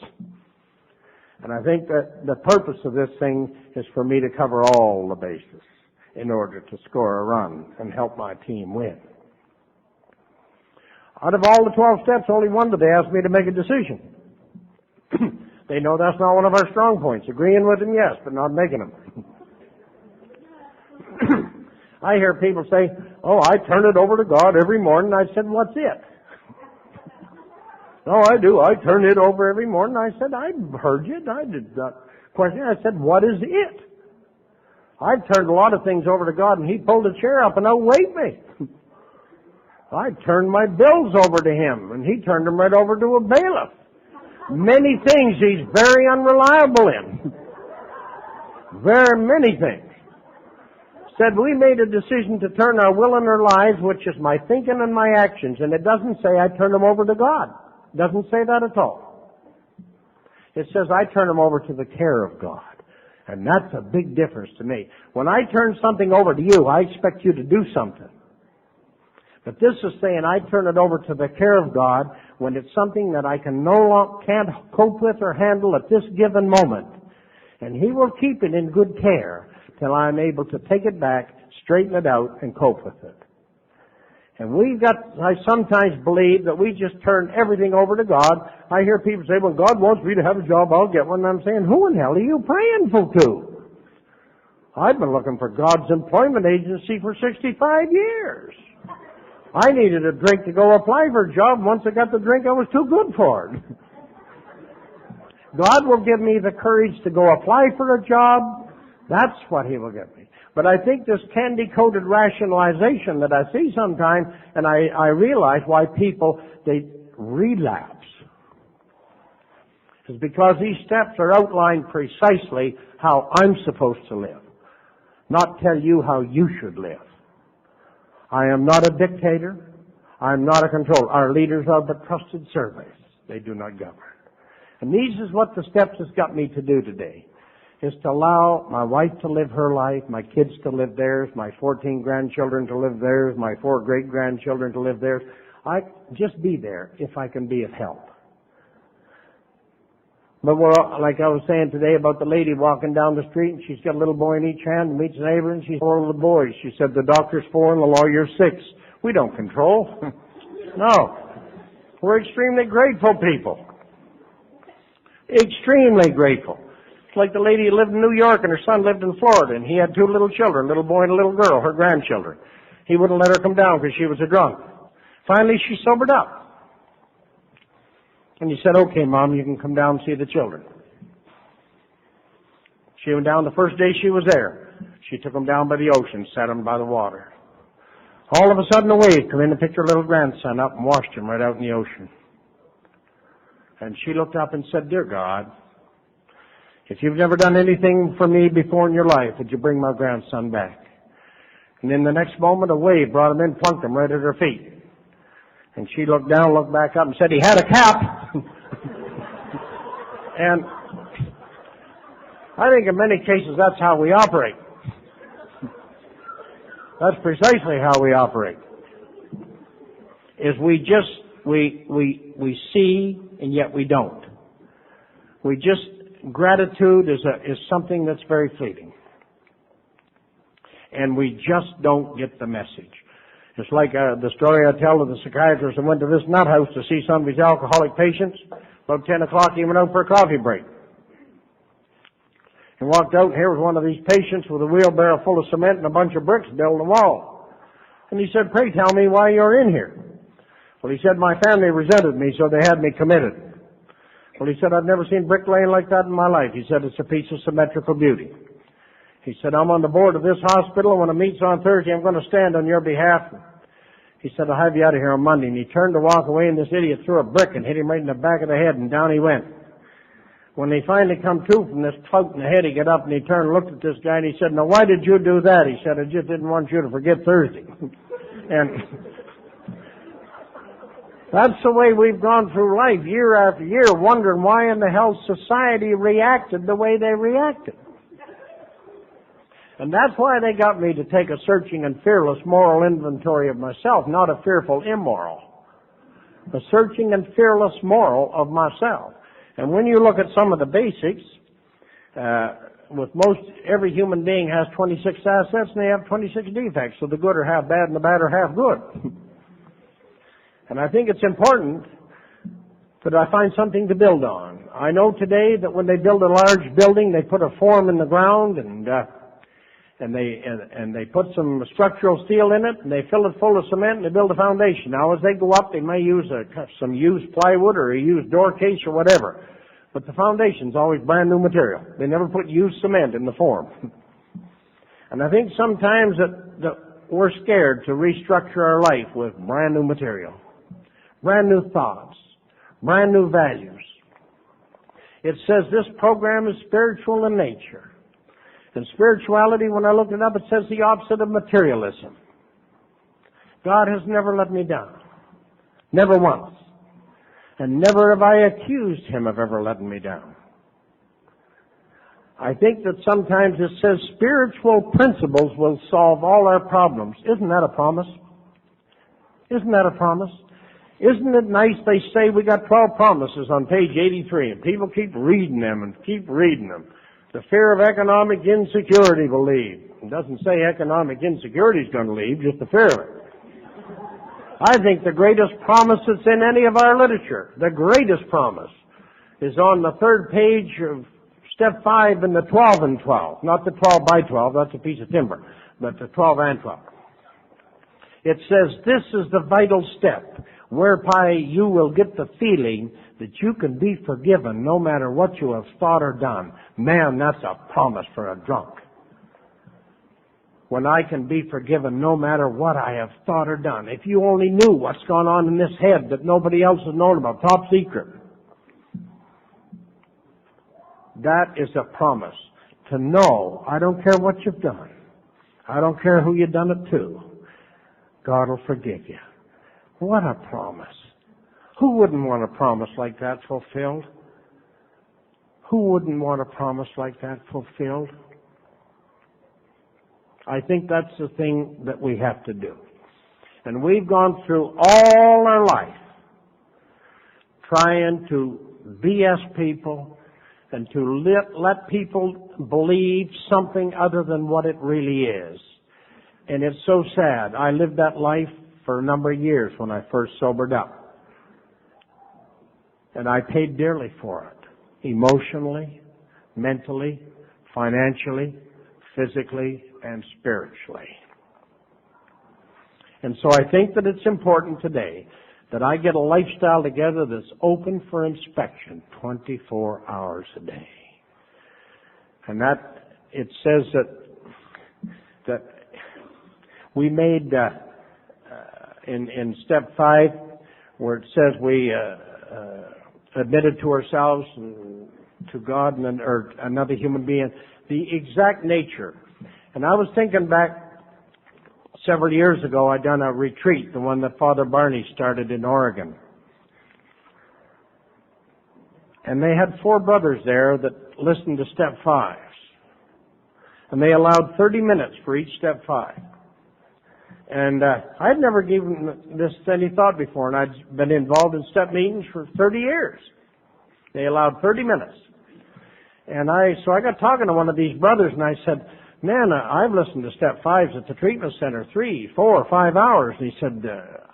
And I think that the purpose of this thing is for me to cover all the bases in order to score a run and help my team win. Out of all the 12 steps, only one did they ask me to make a decision. They know that's not one of our strong points. Agreeing with them, yes, but not making them. I hear people say, oh, I turn it over to God every morning. I said, what's it? No, I do. I turn it over every morning. I said, I heard you. I did not question. I said, what is it? I turned a lot of things over to God, and He pulled a chair up and outweighed me. I turned my bills over to Him, and He turned them right over to a bailiff. Many things He's very unreliable in. Very many things. Said we made a decision to turn our will and our lives, which is my thinking and my actions, and it doesn't say I turn them over to God. It doesn't say that at all. It says I turn them over to the care of God. And that's a big difference to me. When I turn something over to you, I expect you to do something. But this is saying I turn it over to the care of God when it's something that I can't cope with or handle at this given moment. And He will keep it in good care till I'm able to take it back, straighten it out, and cope with it. And I sometimes believe that we just turn everything over to God. I hear people say, well, God wants me to have a job, I'll get one. And I'm saying, who in hell are you praying for to? I've been looking for God's employment agency for 65 years. I needed a drink to go apply for a job. Once I got the drink, I was too good for it. God will give me the courage to go apply for a job. That's what He will give me. But I think this candy-coated rationalization that I see sometimes, and I realize why people, they relapse, is because these steps are outlined precisely how I'm supposed to live, not tell you how you should live. I am not a dictator. I am not a controller. Our leaders are but trusted servants. They do not govern. And these is what the steps has got me to do today, is to allow my wife to live her life, my kids to live theirs, my 14 grandchildren to live theirs, my 4 great-grandchildren to live theirs. I just be there if I can be of help. But we're, like I was saying today about the lady walking down the street, and she's got a little boy in each hand, and meets a neighbor, and she's 4 little boys. She said, the doctor's 4 and the lawyer's 6. We don't control. No. We're extremely grateful people. Extremely grateful. It's like the lady who lived in New York and her son lived in Florida, and he had 2 little children, a little boy and a little girl, her grandchildren. He wouldn't let her come down because she was a drunk. Finally, she sobered up. And he said, okay, Mom, you can come down and see the children. She went down the first day she was there. She took them down by the ocean, sat them by the water. All of a sudden, a wave came in and picked her little grandson up and washed him right out in the ocean. And she looked up and said, dear God, if you've never done anything for me before in your life, would you bring my grandson back? And in the next moment, a wave brought him in, plunked him right at her feet. And she looked down, looked back up, and said, he had a cap. And I think in many cases that's how we operate. That's precisely how we operate. Is we see and yet we don't. Gratitude is something that's very fleeting. And we just don't get the message. It's like the story I tell of the psychiatrist that went to this nut house to see some of his alcoholic patients. About 10 o'clock he went out for a coffee break. He walked out, and here was one of these patients with a wheelbarrow full of cement and a bunch of bricks building a wall. And he said, pray tell me why you're in here. Well, he said, my family resented me, so they had me committed. Well, he said, I've never seen bricklaying like that in my life. He said, it's a piece of symmetrical beauty. He said, I'm on the board of this hospital, and when it meets on Thursday, I'm going to stand on your behalf. He said, I'll have you out of here on Monday. And he turned to walk away, and this idiot threw a brick and hit him right in the back of the head, and down he went. When he finally come to from this clout in the head, he got up and he turned and looked at this guy, and he said, now why did you do that? He said, I just didn't want you to forget Thursday. And that's the way we've gone through life year after year, wondering why in the hell society reacted the way they reacted. And that's why they got me to take a searching and fearless moral inventory of myself, not a fearful immoral. A searching and fearless moral of myself. And when you look at some of the basics, every human being has 26 assets and they have 26 defects. So the good are half bad and the bad are half good. And I think it's important that I find something to build on. I know today that when they build a large building, they put a form in the ground and they put some structural steel in it, and they fill it full of cement, and they build a foundation. Now, as they go up, they may use some used plywood or a used door case or whatever. But the foundation's always brand new material. They never put used cement in the form. And I think sometimes that we're scared to restructure our life with brand new material, brand new thoughts, brand new values. It says this program is spiritual in nature. And spirituality, when I looked it up, it says the opposite of materialism. God has never let me down. Never once. And never have I accused Him of ever letting me down. I think that sometimes it says spiritual principles will solve all our problems. Isn't that a promise? Isn't that a promise? Isn't it nice they say we got 12 promises on page 83, and people keep reading them and keep reading them. The fear of economic insecurity will leave. It doesn't say economic insecurity is going to leave, just the fear of it. I think the greatest promise that's in any of our literature, the greatest promise, is on the 3rd page of step 5 in the 12 and 12. Not the 12 by 12, that's a piece of timber, but the 12 and 12. It says this is the vital step whereby you will get the feeling that you can be forgiven no matter what you have thought or done. Man, that's a promise for a drunk. When I can be forgiven no matter what I have thought or done. If you only knew what's gone on in this head that nobody else has known about, top secret. That is a promise. To know, I don't care what you've done. I don't care who you've done it to. God will forgive you. What a promise. Who wouldn't want a promise like that fulfilled? Who wouldn't want a promise like that fulfilled? I think that's the thing that we have to do. And we've gone through all our life trying to BS people, and to let people believe something other than what it really is. And it's so sad. I lived that life for a number of years when I first sobered up. And I paid dearly for it. Emotionally, mentally, financially, physically, and spiritually. And so I think that it's important today that I get a lifestyle together that's open for inspection 24 hours a day. And that, it says that we made, in step 5, where it says we admitted to ourselves and to God or another human being the exact nature. And I was thinking back several years ago, I'd done a retreat, the one that Father Barney started in Oregon. And they had 4 brothers there that listened to step 5s. And they allowed 30 minutes for each step 5. And I'd never given this any thought before, and I'd been involved in step meetings for 30 years. They allowed 30 minutes. And so I got talking to one of these brothers, and I said, man, I've listened to step 5s at the treatment center 3, 4, 5 hours. And he said,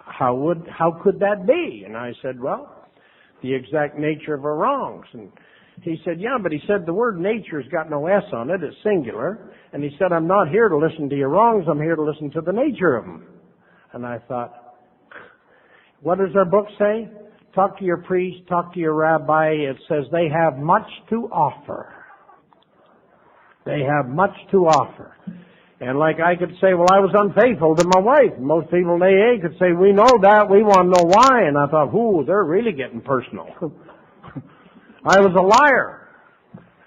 how could that be? And I said, well, the exact nature of our wrongs. And he said, yeah, but he said the word nature's got no S on it. It's singular. And he said, I'm not here to listen to your wrongs. I'm here to listen to the nature of them. And I thought, what does our book say? Talk to your priest, talk to your rabbi. It says they have much to offer. They have much to offer. And like I could say, well, I was unfaithful to my wife. Most people in AA could say, we know that. We want to know why. And I thought, they're really getting personal. I was a liar.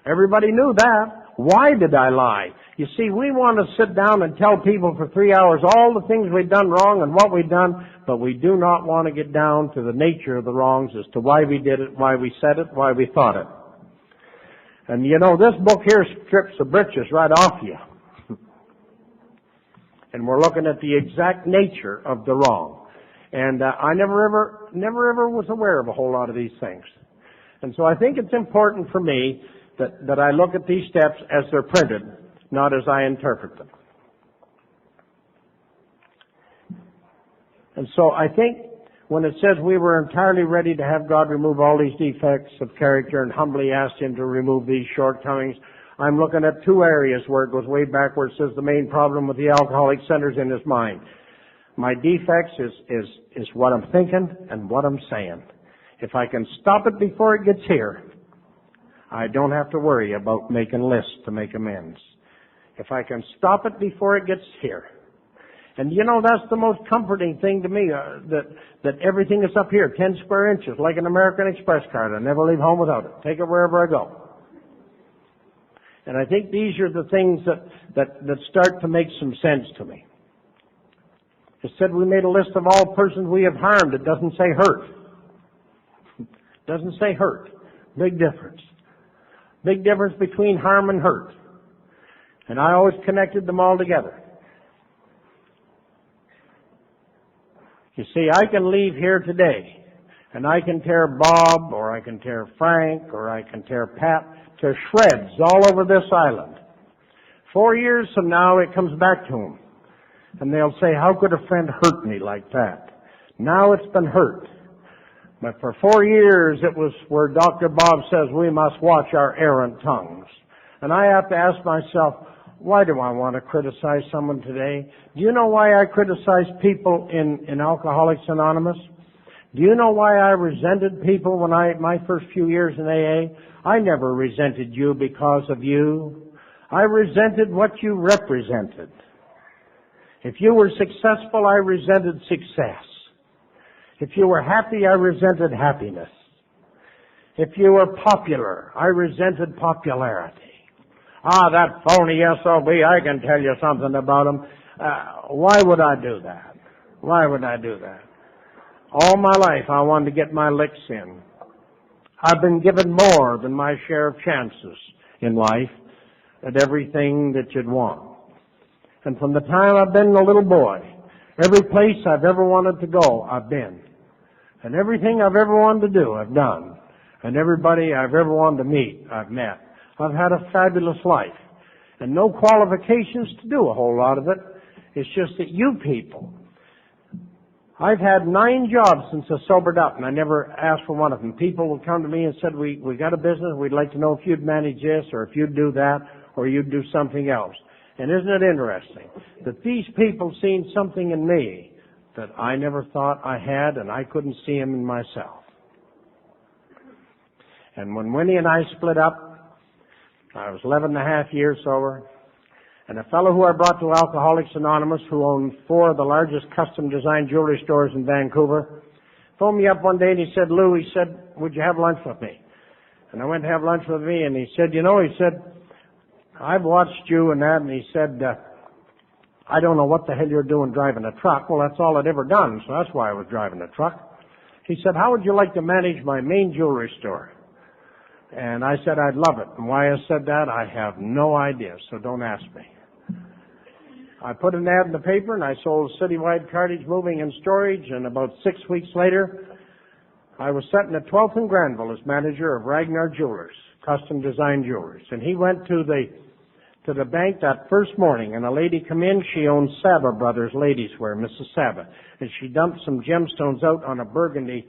Everybody knew that. Why did I lie? You see, we want to sit down and tell people for 3 hours all the things we've done wrong and what we've done, but we do not want to get down to the nature of the wrongs as to why we did it, why we said it, why we thought it. And you know, this book here strips the britches right off you. And we're looking at the exact nature of the wrong. And I never ever was aware of a whole lot of these things. And so I think it's important for me that I look at these steps as they're printed, not as I interpret them. And so I think when it says we were entirely ready to have God remove all these defects of character and humbly asked Him to remove these shortcomings, I'm looking at 2 areas where it goes way back where it says the main problem with the alcoholic centers in his mind. My defects is what I'm thinking and what I'm saying. If I can stop it before it gets here, I don't have to worry about making lists to make amends. If I can stop it before it gets here. And you know, that's the most comforting thing to me, that everything is up here, 10 square inches, like an American Express card. I never leave home without it. Take it wherever I go. And I think these are the things that start to make some sense to me. It said we made a list of all persons we have harmed. It doesn't say hurt. It doesn't say hurt. Big difference. Big difference between harm and hurt. And I always connected them all together. You see, I can leave here today, and I can tear Bob, or I can tear Frank, or I can tear Pat to shreds all over this island. 4 years from now, it comes back to them. And they'll say, how could a friend hurt me like that? Now it's been hurt. But for 4 years, it was where Dr. Bob says we must watch our errant tongues. And I have to ask myself, why do I want to criticize someone today? Do you know why I criticize people in Alcoholics Anonymous? Do you know why I resented people when my first few years in AA? I never resented you because of you. I resented what you represented. If you were successful, I resented success. If you were happy, I resented happiness. If you were popular, I resented popularity. That phony SOB, I can tell you something about him. Why would I do that? Why would I do that? All my life I wanted to get my licks in. I've been given more than my share of chances in life at everything that you'd want. And from the time I've been a little boy, every place I've ever wanted to go, I've been. And everything I've ever wanted to do, I've done. And everybody I've ever wanted to meet, I've met. I've had a fabulous life. And no qualifications to do a whole lot of it. It's just that you people, I've had 9 jobs since I sobered up, and I never asked for one of them. People would come to me and said, we got a business, we'd like to know if you'd manage this, or if you'd do that, or you'd do something else. And isn't it interesting that these people seen something in me that I never thought I had, and I couldn't see them in myself. And when Winnie and I split up, I was 11 and a half years sober, and a fellow who I brought to Alcoholics Anonymous, who owned 4 of the largest custom design jewelry stores in Vancouver, phoned me up one day and he said, Lou, he said, would you have lunch with me? And I went to have lunch with me, and he said, you know, he said, I've watched you and that, and he said, I don't know what the hell you're doing driving a truck. Well, that's all I'd ever done, so that's why I was driving a truck. He said, how would you like to manage my main jewelry store? And I said, I'd love it. And why I said that, I have no idea, so don't ask me. I put an ad in the paper, and I sold citywide cartage, moving and storage, and about 6 weeks later, I was setting at 12th and Granville as manager of Ragnar Jewelers, custom design jewelers. And he went to the bank that first morning, and a lady come in. She owned Saba Brothers Ladies Wear, Mrs. Saba, and she dumped some gemstones out on a burgundy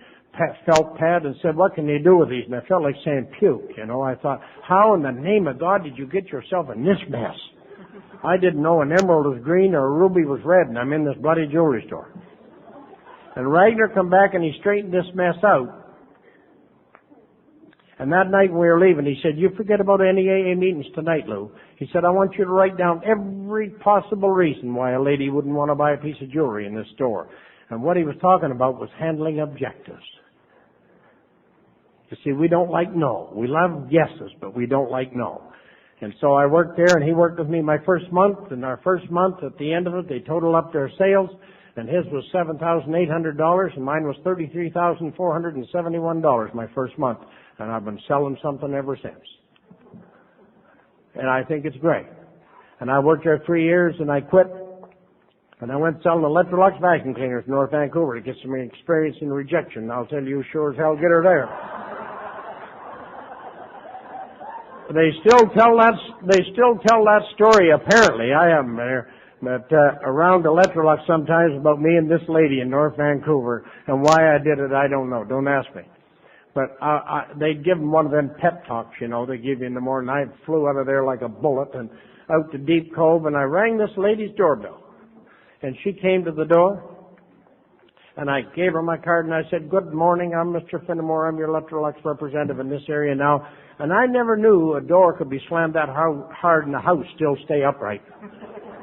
felt pad and said, what can you do with these? And I felt like saying puke, you know. I thought, how in the name of God did you get yourself in this mess? I didn't know an emerald was green or a ruby was red, and I'm in this bloody jewelry store. And Ragnar come back and he straightened this mess out. And that night when we were leaving, he said, you forget about any AA meetings tonight, Lou. He said, I want you to write down every possible reason why a lady wouldn't want to buy a piece of jewelry in this store. And what he was talking about was handling objectives. You see, we don't like no. We love yeses, but we don't like no. And so I worked there, and he worked with me my first month. And our first month, at the end of it, they totaled up their sales, and his was $7,800, and mine was $33,471 my first month. And I've been selling something ever since. And I think it's great. And I worked there 3 years, and I quit. And I went selling Electrolux vacuum cleaners in North Vancouver to get some experience in rejection. I'll tell you, sure as hell get her there. They still tell that story, apparently. I haven't been there. But around Electrolux sometimes about me and this lady in North Vancouver. And why I did it, I don't know. Don't ask me. But they'd give them one of them pep talks, you know, they give you in the morning. I flew out of there like a bullet and out to Deep Cove, and I rang this lady's doorbell. And she came to the door, and I gave her my card, and I said, good morning, I'm Mr. Finnemore. I'm your Electrolux representative in this area now. And I never knew a door could be slammed that hard and the house still stay upright.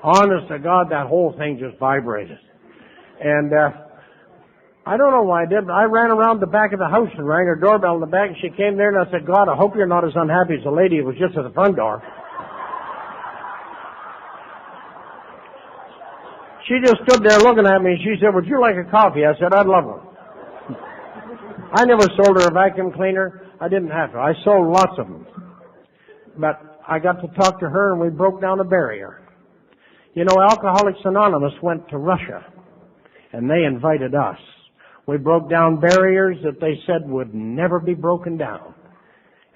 Honest to God, that whole thing just vibrated. And I don't know why I did, but I ran around the back of the house and rang her doorbell in the back, and she came there, and I said, God, I hope you're not as unhappy as the lady who was just at the front door. She just stood there looking at me, and she said, would you like a coffee? I said, I'd love one. I never sold her a vacuum cleaner. I didn't have to. I sold lots of them. But I got to talk to her, and we broke down a barrier. You know, Alcoholics Anonymous went to Russia, and they invited us. We broke down barriers that they said would never be broken down,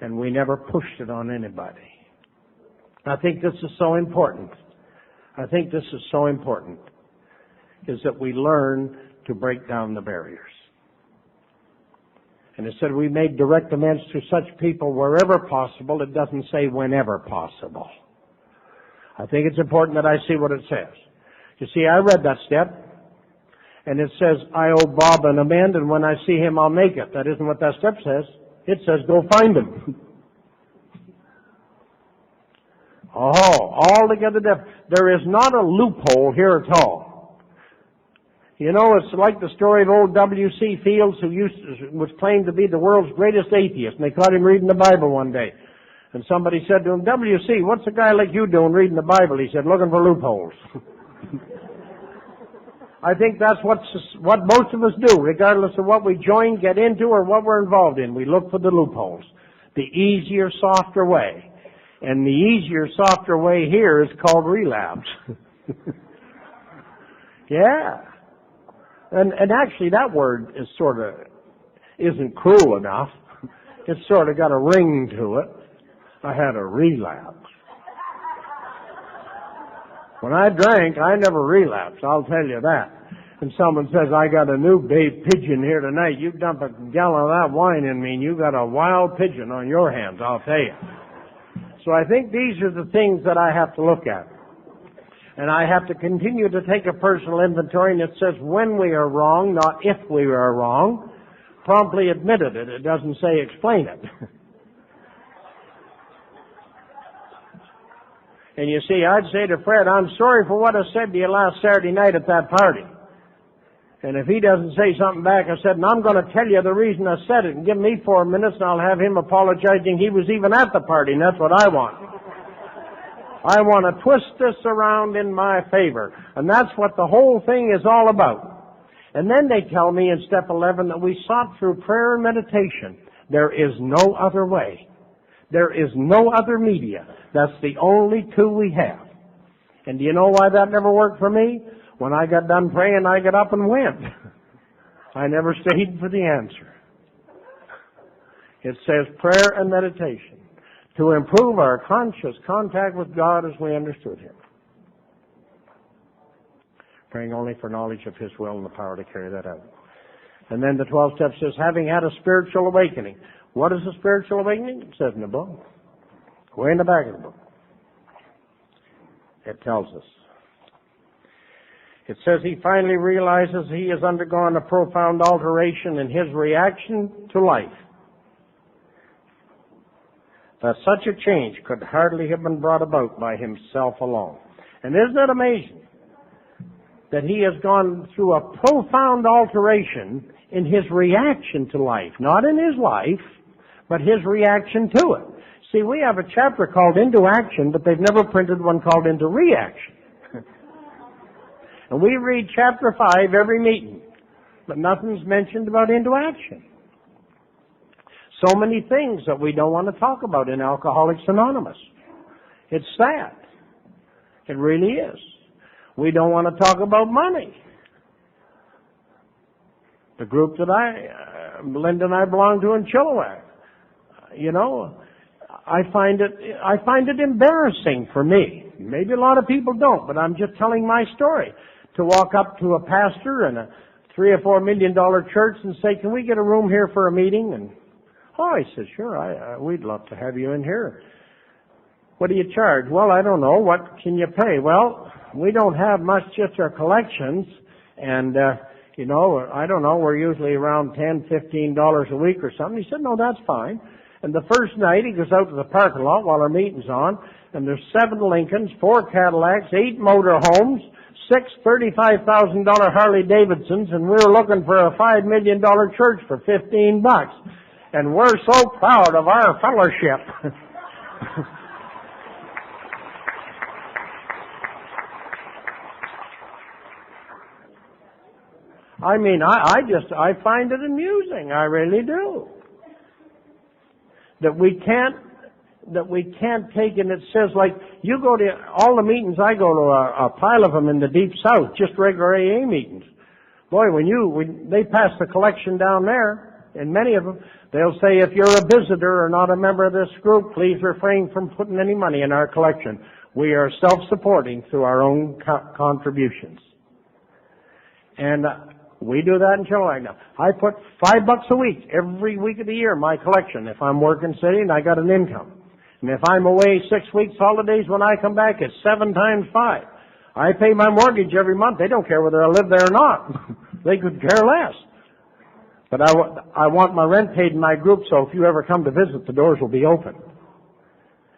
and we never pushed it on anybody. I think this is so important. Is that we learn to break down the barriers. And it said we made direct amends to such people wherever possible. It doesn't say whenever possible. I think it's important that I see what it says. You see, I read that step, and it says, I owe Bob an amend, and when I see him, I'll make it. That isn't what that step says. It says, go find him. Oh, altogether different. There is not a loophole here at all. You know, it's like the story of old W.C. Fields, who was claimed to be the world's greatest atheist, and they caught him reading the Bible one day. And somebody said to him, W.C., what's a guy like you doing reading the Bible? He said, looking for loopholes. I think that's what most of us do, regardless of what we join, get into, or what we're involved in. We look for the loopholes. The easier, softer way. And the easier, softer way here is called relapse. Yeah. And actually that word is isn't cruel enough. It's sort of got a ring to it. I had a relapse. When I drank, I never relapsed, I'll tell you that. And someone says, I got a new bay pigeon here tonight. You dump a gallon of that wine in me and you got a wild pigeon on your hands, I'll tell you. So I think these are the things that I have to look at. And I have to continue to take a personal inventory, and it says when we are wrong, not if we are wrong. Promptly admitted it. It doesn't say explain it. And you see, I'd say to Fred, I'm sorry for what I said to you last Saturday night at that party. And if he doesn't say something back, I said, and I'm going to tell you the reason I said it, and give me 4 minutes, and I'll have him apologizing he was even at the party, and that's what I want. I want to twist this around in my favor. And that's what the whole thing is all about. And then they tell me in step 11 that we sought through prayer and meditation. There is no other way. There is no other media. That's the only two we have. And do you know why that never worked for me? When I got done praying, I got up and went. I never stayed for the answer. It says prayer and meditation to improve our conscious contact with God as we understood Him. Praying only for knowledge of His will and the power to carry that out. And then the 12th step says, having had a spiritual awakening. What is a spiritual awakening? It says in the book. Way in the back of the book. It tells us. It says he finally realizes he has undergone a profound alteration in his reaction to life. That such a change could hardly have been brought about by himself alone. And isn't it amazing that he has gone through a profound alteration in his reaction to life? Not in his life, but his reaction to it. See, we have a chapter called Into Action, but they've never printed one called Into Reaction. And we read chapter 5 every meeting, but nothing's mentioned about Into Action. So many things that we don't want to talk about in Alcoholics Anonymous. It's sad. It really is. We don't want to talk about money. The group that Linda and I belong to in Chilliwack, I find it embarrassing for me. Maybe a lot of people don't, but I'm just telling my story. To walk up to a pastor in a $3 or $4 million church and say, can we get a room here for a meeting? And he says, sure, we'd love to have you in here. What do you charge? Well, I don't know. What can you pay? Well, we don't have much, just our collections. And, I don't know, we're usually around $10, $15 a week or something. He said, no, that's fine. And the first night he goes out to the parking lot while our meeting's on, and there's 7 Lincolns, 4 Cadillacs, 8 motorhomes, 6 $35,000 Harley Davidsons, and we're looking for a $5 million church for $15. And we're so proud of our fellowship. I mean, I find it amusing. I really do. That we can't take, and it says, like, you go to all the meetings, I go to a pile of them in the Deep South, just regular AA meetings. Boy, when they pass the collection down there, and many of them, they'll say, if you're a visitor or not a member of this group, please refrain from putting any money in our collection. We are self-supporting through our own contributions. And we do that in Chilliwack now. I put $5 a week, every week of the year, in my collection. If I'm working city and I got an income. And if I'm away 6 weeks holidays, when I come back, it's 7 times 5. I pay my mortgage every month. They don't care whether I live there or not. They could care less. But I want my rent paid in my group, so if you ever come to visit, the doors will be open.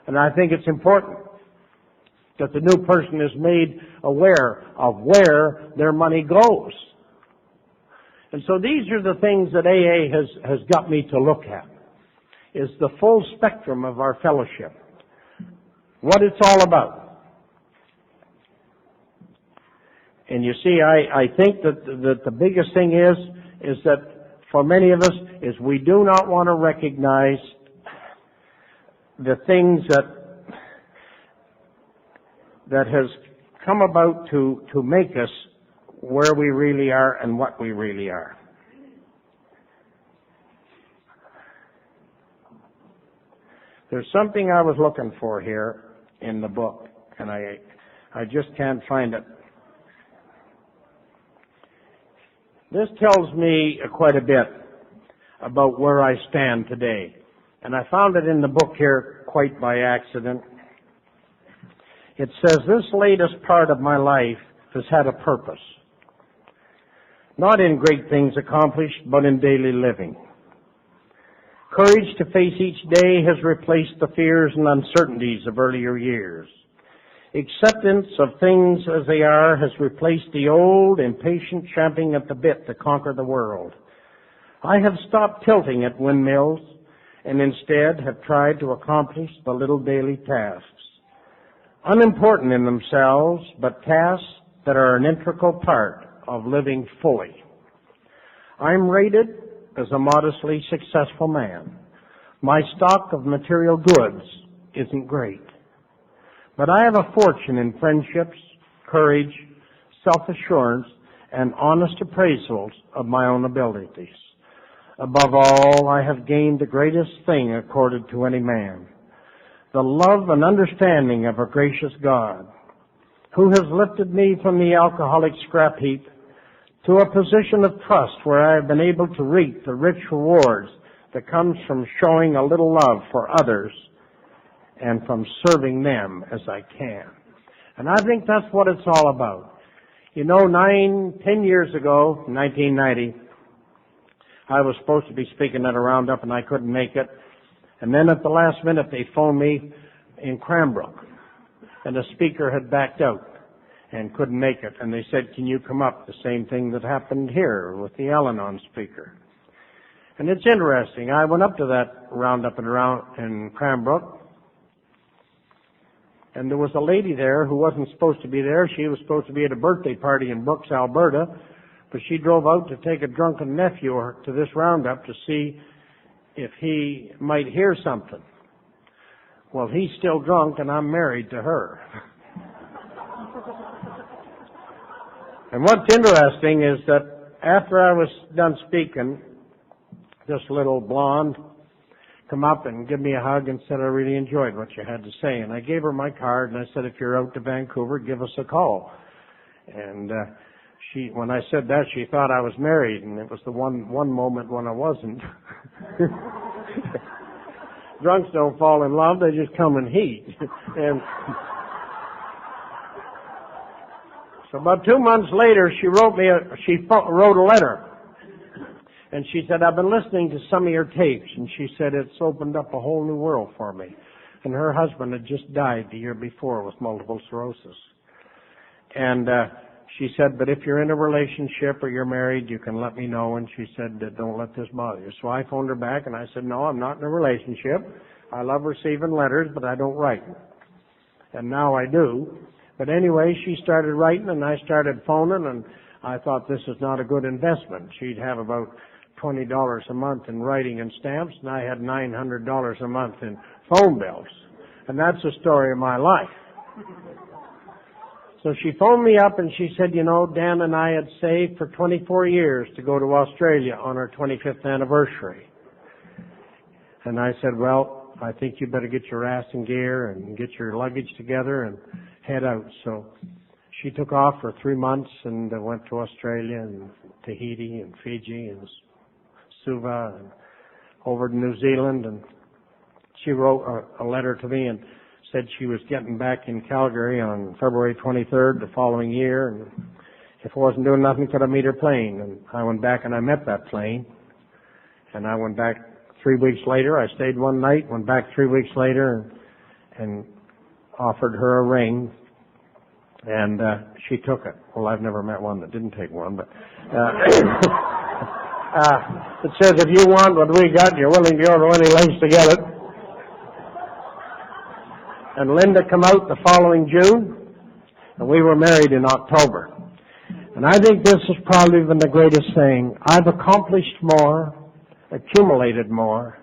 And I think it's important that the new person is made aware of where their money goes. And so these are the things that AA has got me to look at, is the full spectrum of our fellowship, what it's all about. And you see, I think that the biggest thing is that for many of us is we do not want to recognize the things that has come about to make us where we really are and what we really are. There's something I was looking for here in the book, and I just can't find it. This tells me quite a bit about where I stand today. And I found it in the book here quite by accident. It says, this latest part of my life has had a purpose. Not in great things accomplished, but in daily living. Courage to face each day has replaced the fears and uncertainties of earlier years. Acceptance of things as they are has replaced the old, impatient champing at the bit to conquer the world. I have stopped tilting at windmills and instead have tried to accomplish the little daily tasks. Unimportant in themselves, but tasks that are an integral part of living fully. I'm rated as a modestly successful man. My stock of material goods isn't great. But I have a fortune in friendships, courage, self-assurance, and honest appraisals of my own abilities. Above all, I have gained the greatest thing accorded to any man, the love and understanding of a gracious God, who has lifted me from the alcoholic scrap heap to a position of trust where I have been able to reap the rich rewards that comes from showing a little love for others and from serving them as I can. And I think that's what it's all about. You know, 10 years ago, 1990, I was supposed to be speaking at a roundup and I couldn't make it. And then at the last minute they phoned me in Cranbrook and the speaker had backed out and couldn't make it. And they said, can you come up? The same thing that happened here with the Al-Anon speaker. And it's interesting. I went up to that roundup in Cranbrook, and there was a lady there who wasn't supposed to be there. She was supposed to be at a birthday party in Brooks, Alberta, but she drove out to take a drunken nephew to this roundup to see if he might hear something. Well, he's still drunk, and I'm married to her. And what's interesting is that after I was done speaking, this little blonde come up and give me a hug and said, I really enjoyed what you had to say. And I gave her my card and I said, if you're out to Vancouver, give us a call. And when I said that, she thought I was married, and it was the one moment when I wasn't. Drunks don't fall in love, they just come in heat. And so about 2 months later, she wrote a letter. And she said, I've been listening to some of your tapes. And she said, it's opened up a whole new world for me. And her husband had just died the year before with multiple sclerosis. And she said, but if you're in a relationship or you're married, you can let me know. And she said, don't let this bother you. So I phoned her back and I said, no, I'm not in a relationship. I love receiving letters, but I don't write. And now I do. But anyway, she started writing and I started phoning, and I thought this is not a good investment. She'd have about $20 a month in writing and stamps, and I had $900 a month in phone bills. And that's the story of my life. So she phoned me up and she said, you know, Dan and I had saved for 24 years to go to Australia on our 25th anniversary. And I said, well, I think you better get your ass in gear and get your luggage together and head out. So she took off for 3 months and went to Australia and Tahiti and Fiji and Suva and over to New Zealand. And she wrote a letter to me and said she was getting back in Calgary on February 23rd the following year. And if I wasn't doing nothing, could I meet her plane? And I went back and I met that plane. And I went back 3 weeks later. I stayed one night, went back 3 weeks later and offered her a ring. And she took it. Well, I've never met one that didn't take one, but it says, if you want what we got, you're willing to go to any lengths to get it. And Linda come out the following June, and we were married in October. And I think this has probably been the greatest thing. I've accomplished more, accumulated more,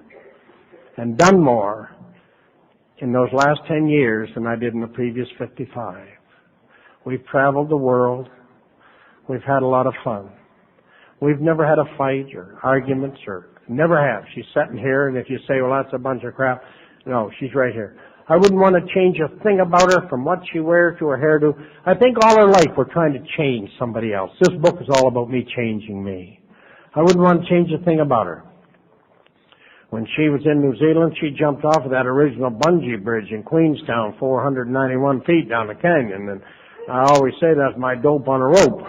and done more in those last 10 years than I did in the previous 55. We've traveled the world. We've had a lot of fun. We've never had a fight or arguments, or never have. She's sitting here, and if you say, well, that's a bunch of crap, No, she's right here. I wouldn't want to change a thing about her, from what she wears to her hairdo. I think all her life we're trying to change somebody else. This book is all about me changing me. I wouldn't want to change a thing about her. When she was in New Zealand, she jumped off of that original bungee bridge in Queenstown, 491 feet down the canyon. And I always say that's my dope on a rope.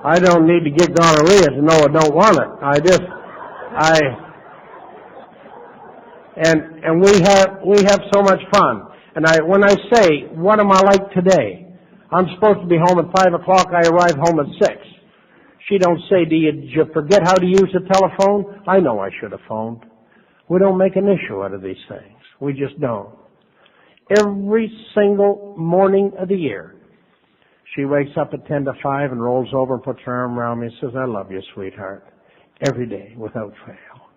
I don't need to get gonorrhea to know I don't want it. And we have so much fun. And when I say, what am I like today? I'm supposed to be home at 5 o'clock. I arrive home at 6. She don't say, did you forget how to use the telephone? I know I should have phoned. We don't make an issue out of these things. We just don't. Every single morning of the year, she wakes up at 10 to 5 and rolls over and puts her arm around me and says, I love you, sweetheart. Every day, without fail.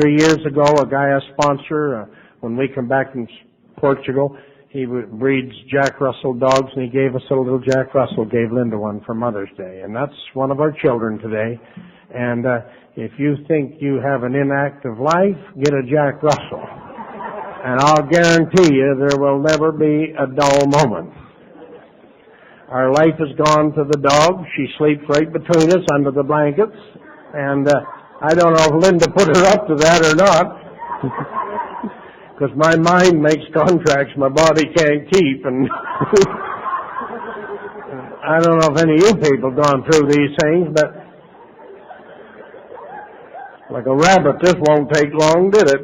3 years ago, a guy, a sponsor, when we come back from Portugal, he breeds Jack Russell dogs, and he gave us a little Jack Russell, gave Linda one for Mother's Day. And that's one of our children today. And if you think you have an inactive life, get a Jack Russell. And I'll guarantee you there will never be a dull moment. Our life has gone to the dog. She sleeps right between us under the blankets. And I don't know if Linda put her up to that or not. Because my mind makes contracts my body can't keep. And I don't know if any of you people have gone through these things, but like a rabbit, this won't take long, did it?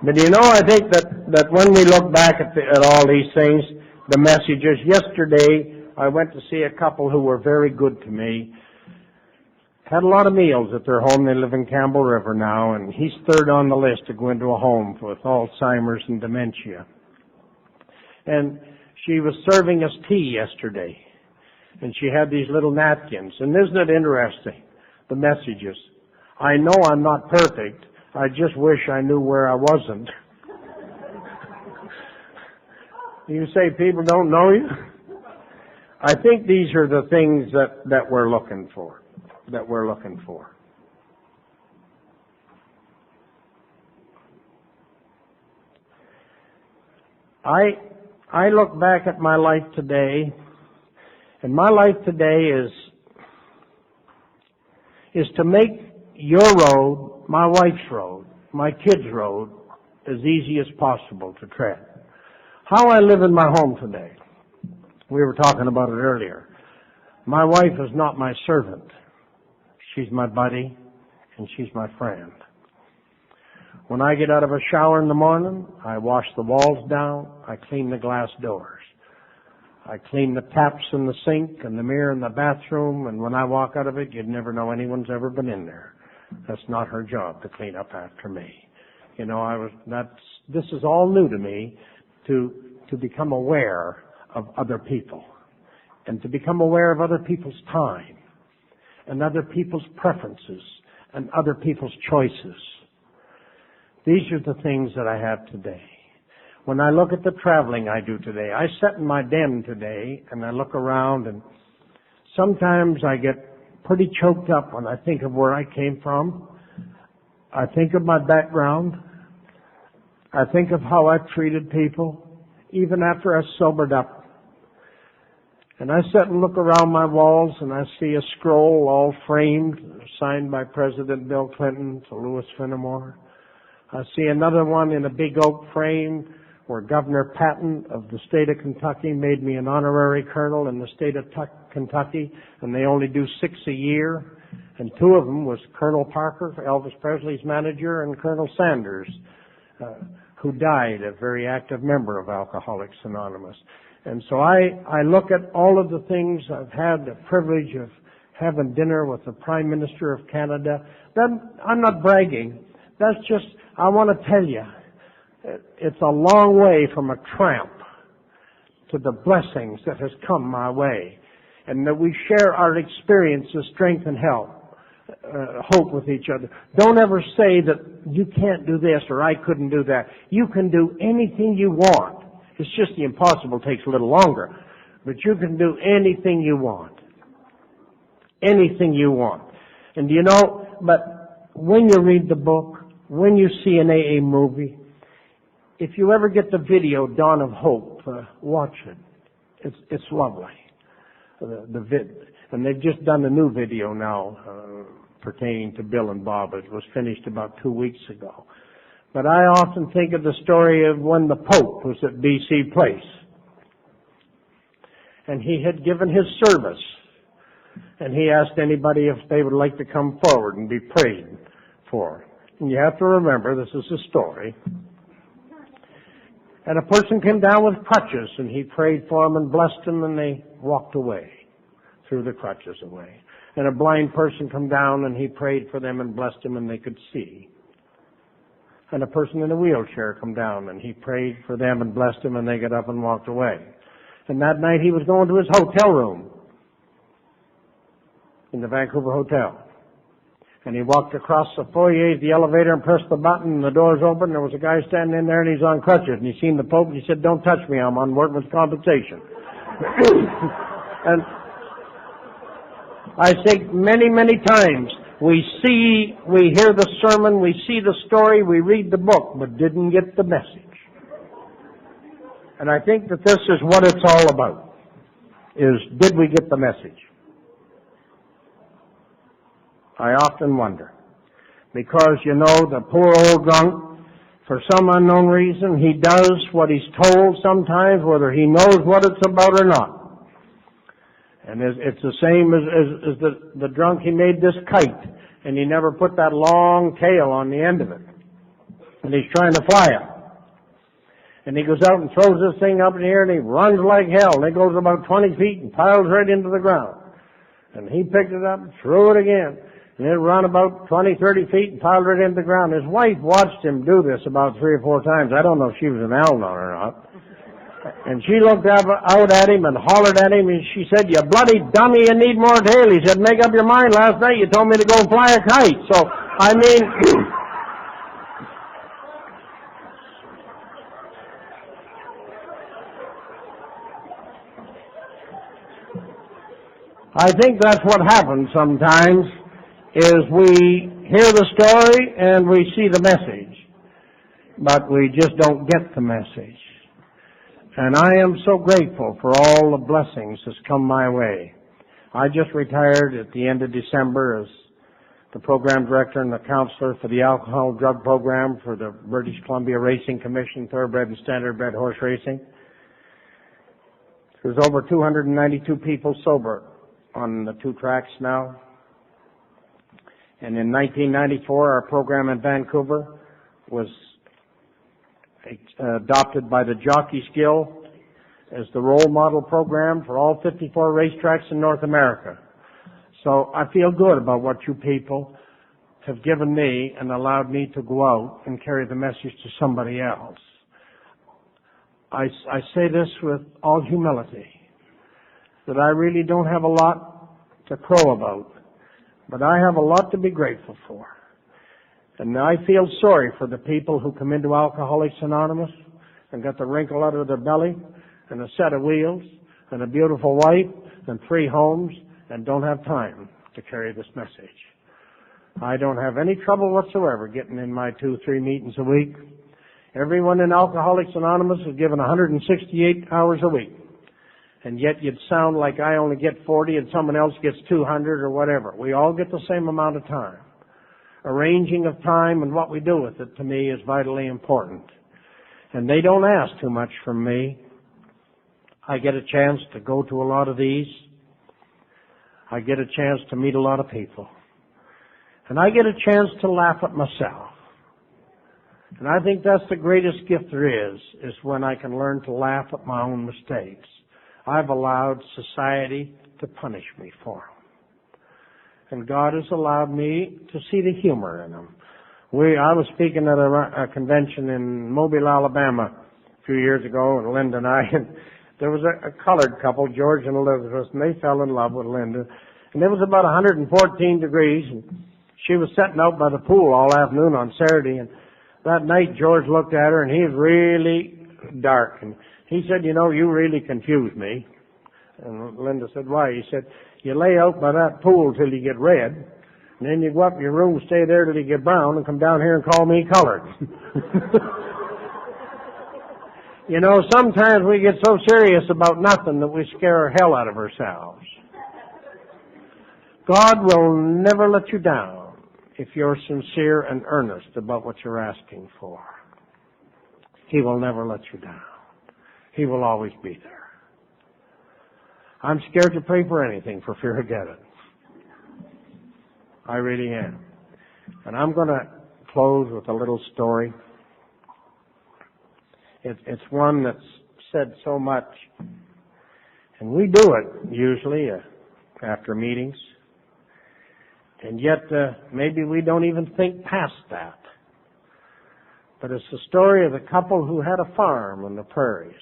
But I think that when we look back at all these things, the messages. Yesterday, I went to see a couple who were very good to me. Had a lot of meals at their home. They live in Campbell River now, and he's third on the list to go into a home with Alzheimer's and dementia. And she was serving us tea yesterday, and she had these little napkins. And isn't it interesting, the messages? I know I'm not perfect. I just wish I knew where I wasn't. You say people don't know you? I think these are the things that we're looking for. I look back at my life today, and my life today is to make your road, my wife's road, my kids' road, as easy as possible to tread. How I live in my home today. We were talking about it earlier. My wife is not my servant. She's my buddy, and she's my friend. When I get out of a shower in the morning, I wash the walls down, I clean the glass doors. I clean the taps in the sink and the mirror in the bathroom, and when I walk out of it, you'd never know anyone's ever been in there. That's not her job to clean up after me. This is all new to me, to become aware of other people, and to become aware of other people's time, and other people's preferences, and other people's choices. These are the things that I have today. When I look at the traveling I do today, I sit in my den today, and I look around, and sometimes I get pretty choked up when I think of where I came from. I think of my background. I think of how I've treated people, even after I sobered up. And I sit and look around my walls, and I see a scroll all framed, signed by President Bill Clinton to Louis Fenimore. I see another one in a big oak frame where Governor Patton of the state of Kentucky made me an honorary colonel in the state of Kentucky, and they only do 6 a year. And 2 of them was Colonel Parker, Elvis Presley's manager, and Colonel Sanders, who died, a very active member of Alcoholics Anonymous. And so I look at all of the things. I've had the privilege of having dinner with the Prime Minister of Canada. I'm not bragging. That's just, I want to tell you, it's a long way from a tramp to the blessings that has come my way. And that we share our experiences, strength and hope with each other. Don't ever say that you can't do this or I couldn't do that. You can do anything you want. It's just the impossible takes a little longer. But you can do anything you want. Anything you want. And you know, but when you read the book, when you see an AA movie, if you ever get the video, Dawn of Hope, watch it. It's lovely. And they've just done a new video now pertaining to Bill and Bob. It was finished about 2 weeks ago. But I often think of the story of when the Pope was at BC Place. And he had given his service. And he asked anybody if they would like to come forward and be prayed for. And you have to remember, this is a story. And a person came down with crutches, and he prayed for them and blessed them, and they walked away, threw the crutches away. And a blind person come down, and he prayed for them and blessed them, and they could see. And a person in a wheelchair come down, and he prayed for them and blessed them, and they got up and walked away. And that night he was going to his hotel room in the Vancouver hotel. And he walked across the foyer, the elevator, and pressed the button, and the doors opened. There was a guy standing in there, and he's on crutches. And he seen the Pope, and he said, "Don't touch me, I'm on workman's compensation." And I think many, many times we hear the sermon, we see the story, we read the book, but didn't get the message. And I think that this is what it's all about, is did we get the message? I often wonder. Because, you know, the poor old drunk, for some unknown reason, he does what he's told sometimes, whether he knows what it's about or not. And it's the same as the drunk, he made this kite, and he never put that long tail on the end of it. And he's trying to fly it. And he goes out and throws this thing up in the air, and he runs like hell, and it goes about 20 feet and piles right into the ground. And he picked it up and threw it again. And it ran about 20, 30 feet and piled right into the ground. His wife watched him do this about 3 or 4 times. I don't know if she was an Al-Non or not. And she looked out at him and hollered at him, and she said, "You bloody dummy, you need more tail." He said, "Make up your mind. Last night you told me to go and fly a kite." So, I mean, I think that's what happens sometimes, is we hear the story and we see the message, but we just don't get the message. And I am so grateful for all the blessings that's come my way. I just retired at the end of December as the program director and the counselor for the alcohol drug program for the British Columbia Racing Commission, thoroughbred and standardbred horse racing. There's over 292 people sober on the 2 tracks now. And in 1994, our program in Vancouver was adopted by the Jockeys Guild as the role model program for all 54 racetracks in North America. So I feel good about what you people have given me and allowed me to go out and carry the message to somebody else. I say this with all humility, that I really don't have a lot to crow about, but I have a lot to be grateful for. And I feel sorry for the people who come into Alcoholics Anonymous and got the wrinkle out of their belly and a set of wheels and a beautiful wife and 3 homes and don't have time to carry this message. I don't have any trouble whatsoever getting in my 2-3 meetings a week. Everyone in Alcoholics Anonymous is given 168 hours a week. And yet you'd sound like I only get 40 and someone else gets 200 or whatever. We all get the same amount of time. Arranging of time and what we do with it, to me, is vitally important. And they don't ask too much from me. I get a chance to go to a lot of these. I get a chance to meet a lot of people. And I get a chance to laugh at myself. And I think that's the greatest gift there is when I can learn to laugh at my own mistakes. I've allowed society to punish me for them. And God has allowed me to see the humor in them. I was speaking at a convention in Mobile, Alabama a few years ago, and Linda and I, and there was a colored couple, George and Elizabeth, and they fell in love with Linda. And it was about 114 degrees, and she was sitting out by the pool all afternoon on Saturday, and that night George looked at her, and he was really dark, and he said, "You know, you really confuse me." And Linda said, "Why?" He said, "You lay out by that pool till you get red, And then you go up in your room, stay there till you get brown, and come down here and call me colored. You know, sometimes we get so serious about nothing that we scare hell out of ourselves. God will never let you down if you're sincere and earnest about what you're asking for. He will never let you down. He will always be there. I'm scared to pray for anything for fear of getting it. I really am. And I'm going to close with a little story. It's one that's said so much. And we do it usually after meetings. And yet maybe we don't even think past that. But it's the story of a couple who had a farm in the prairies.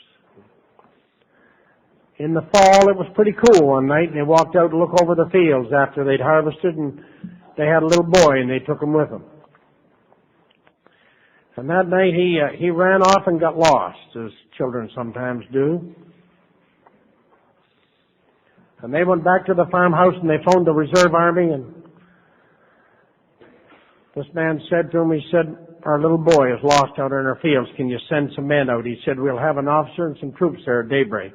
In the fall, it was pretty cool one night, and they walked out to look over the fields after they'd harvested, and they had a little boy, and they took him with them. And that night, he ran off and got lost, as children sometimes do. And they went back to the farmhouse, and they phoned the reserve army, and this man said to him, he said, our little boy is lost out in our fields. Can you send some men out? He said, we'll have an officer and some troops there at daybreak.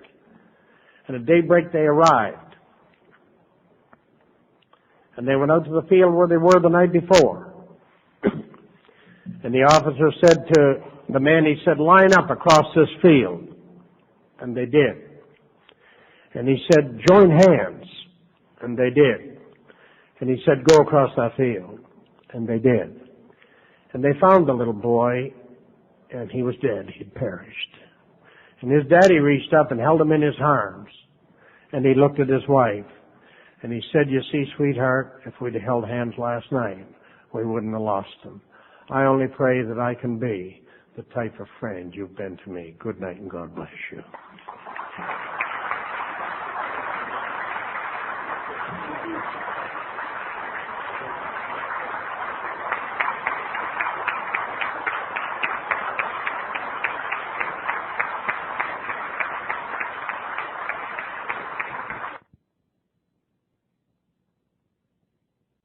And at daybreak they arrived. And they went out to the field where they were the night before. And the officer said to the men, he said, line up across this field. And they did. And he said, join hands. And they did. And he said, go across that field. And they did. And they found the little boy, and he was dead. He'd perished. And his daddy reached up and held him in his arms. And he looked at his wife. And he said, you see, sweetheart, if we'd have held hands last night, we wouldn't have lost him. I only pray that I can be the type of friend you've been to me. Good night, and God bless you.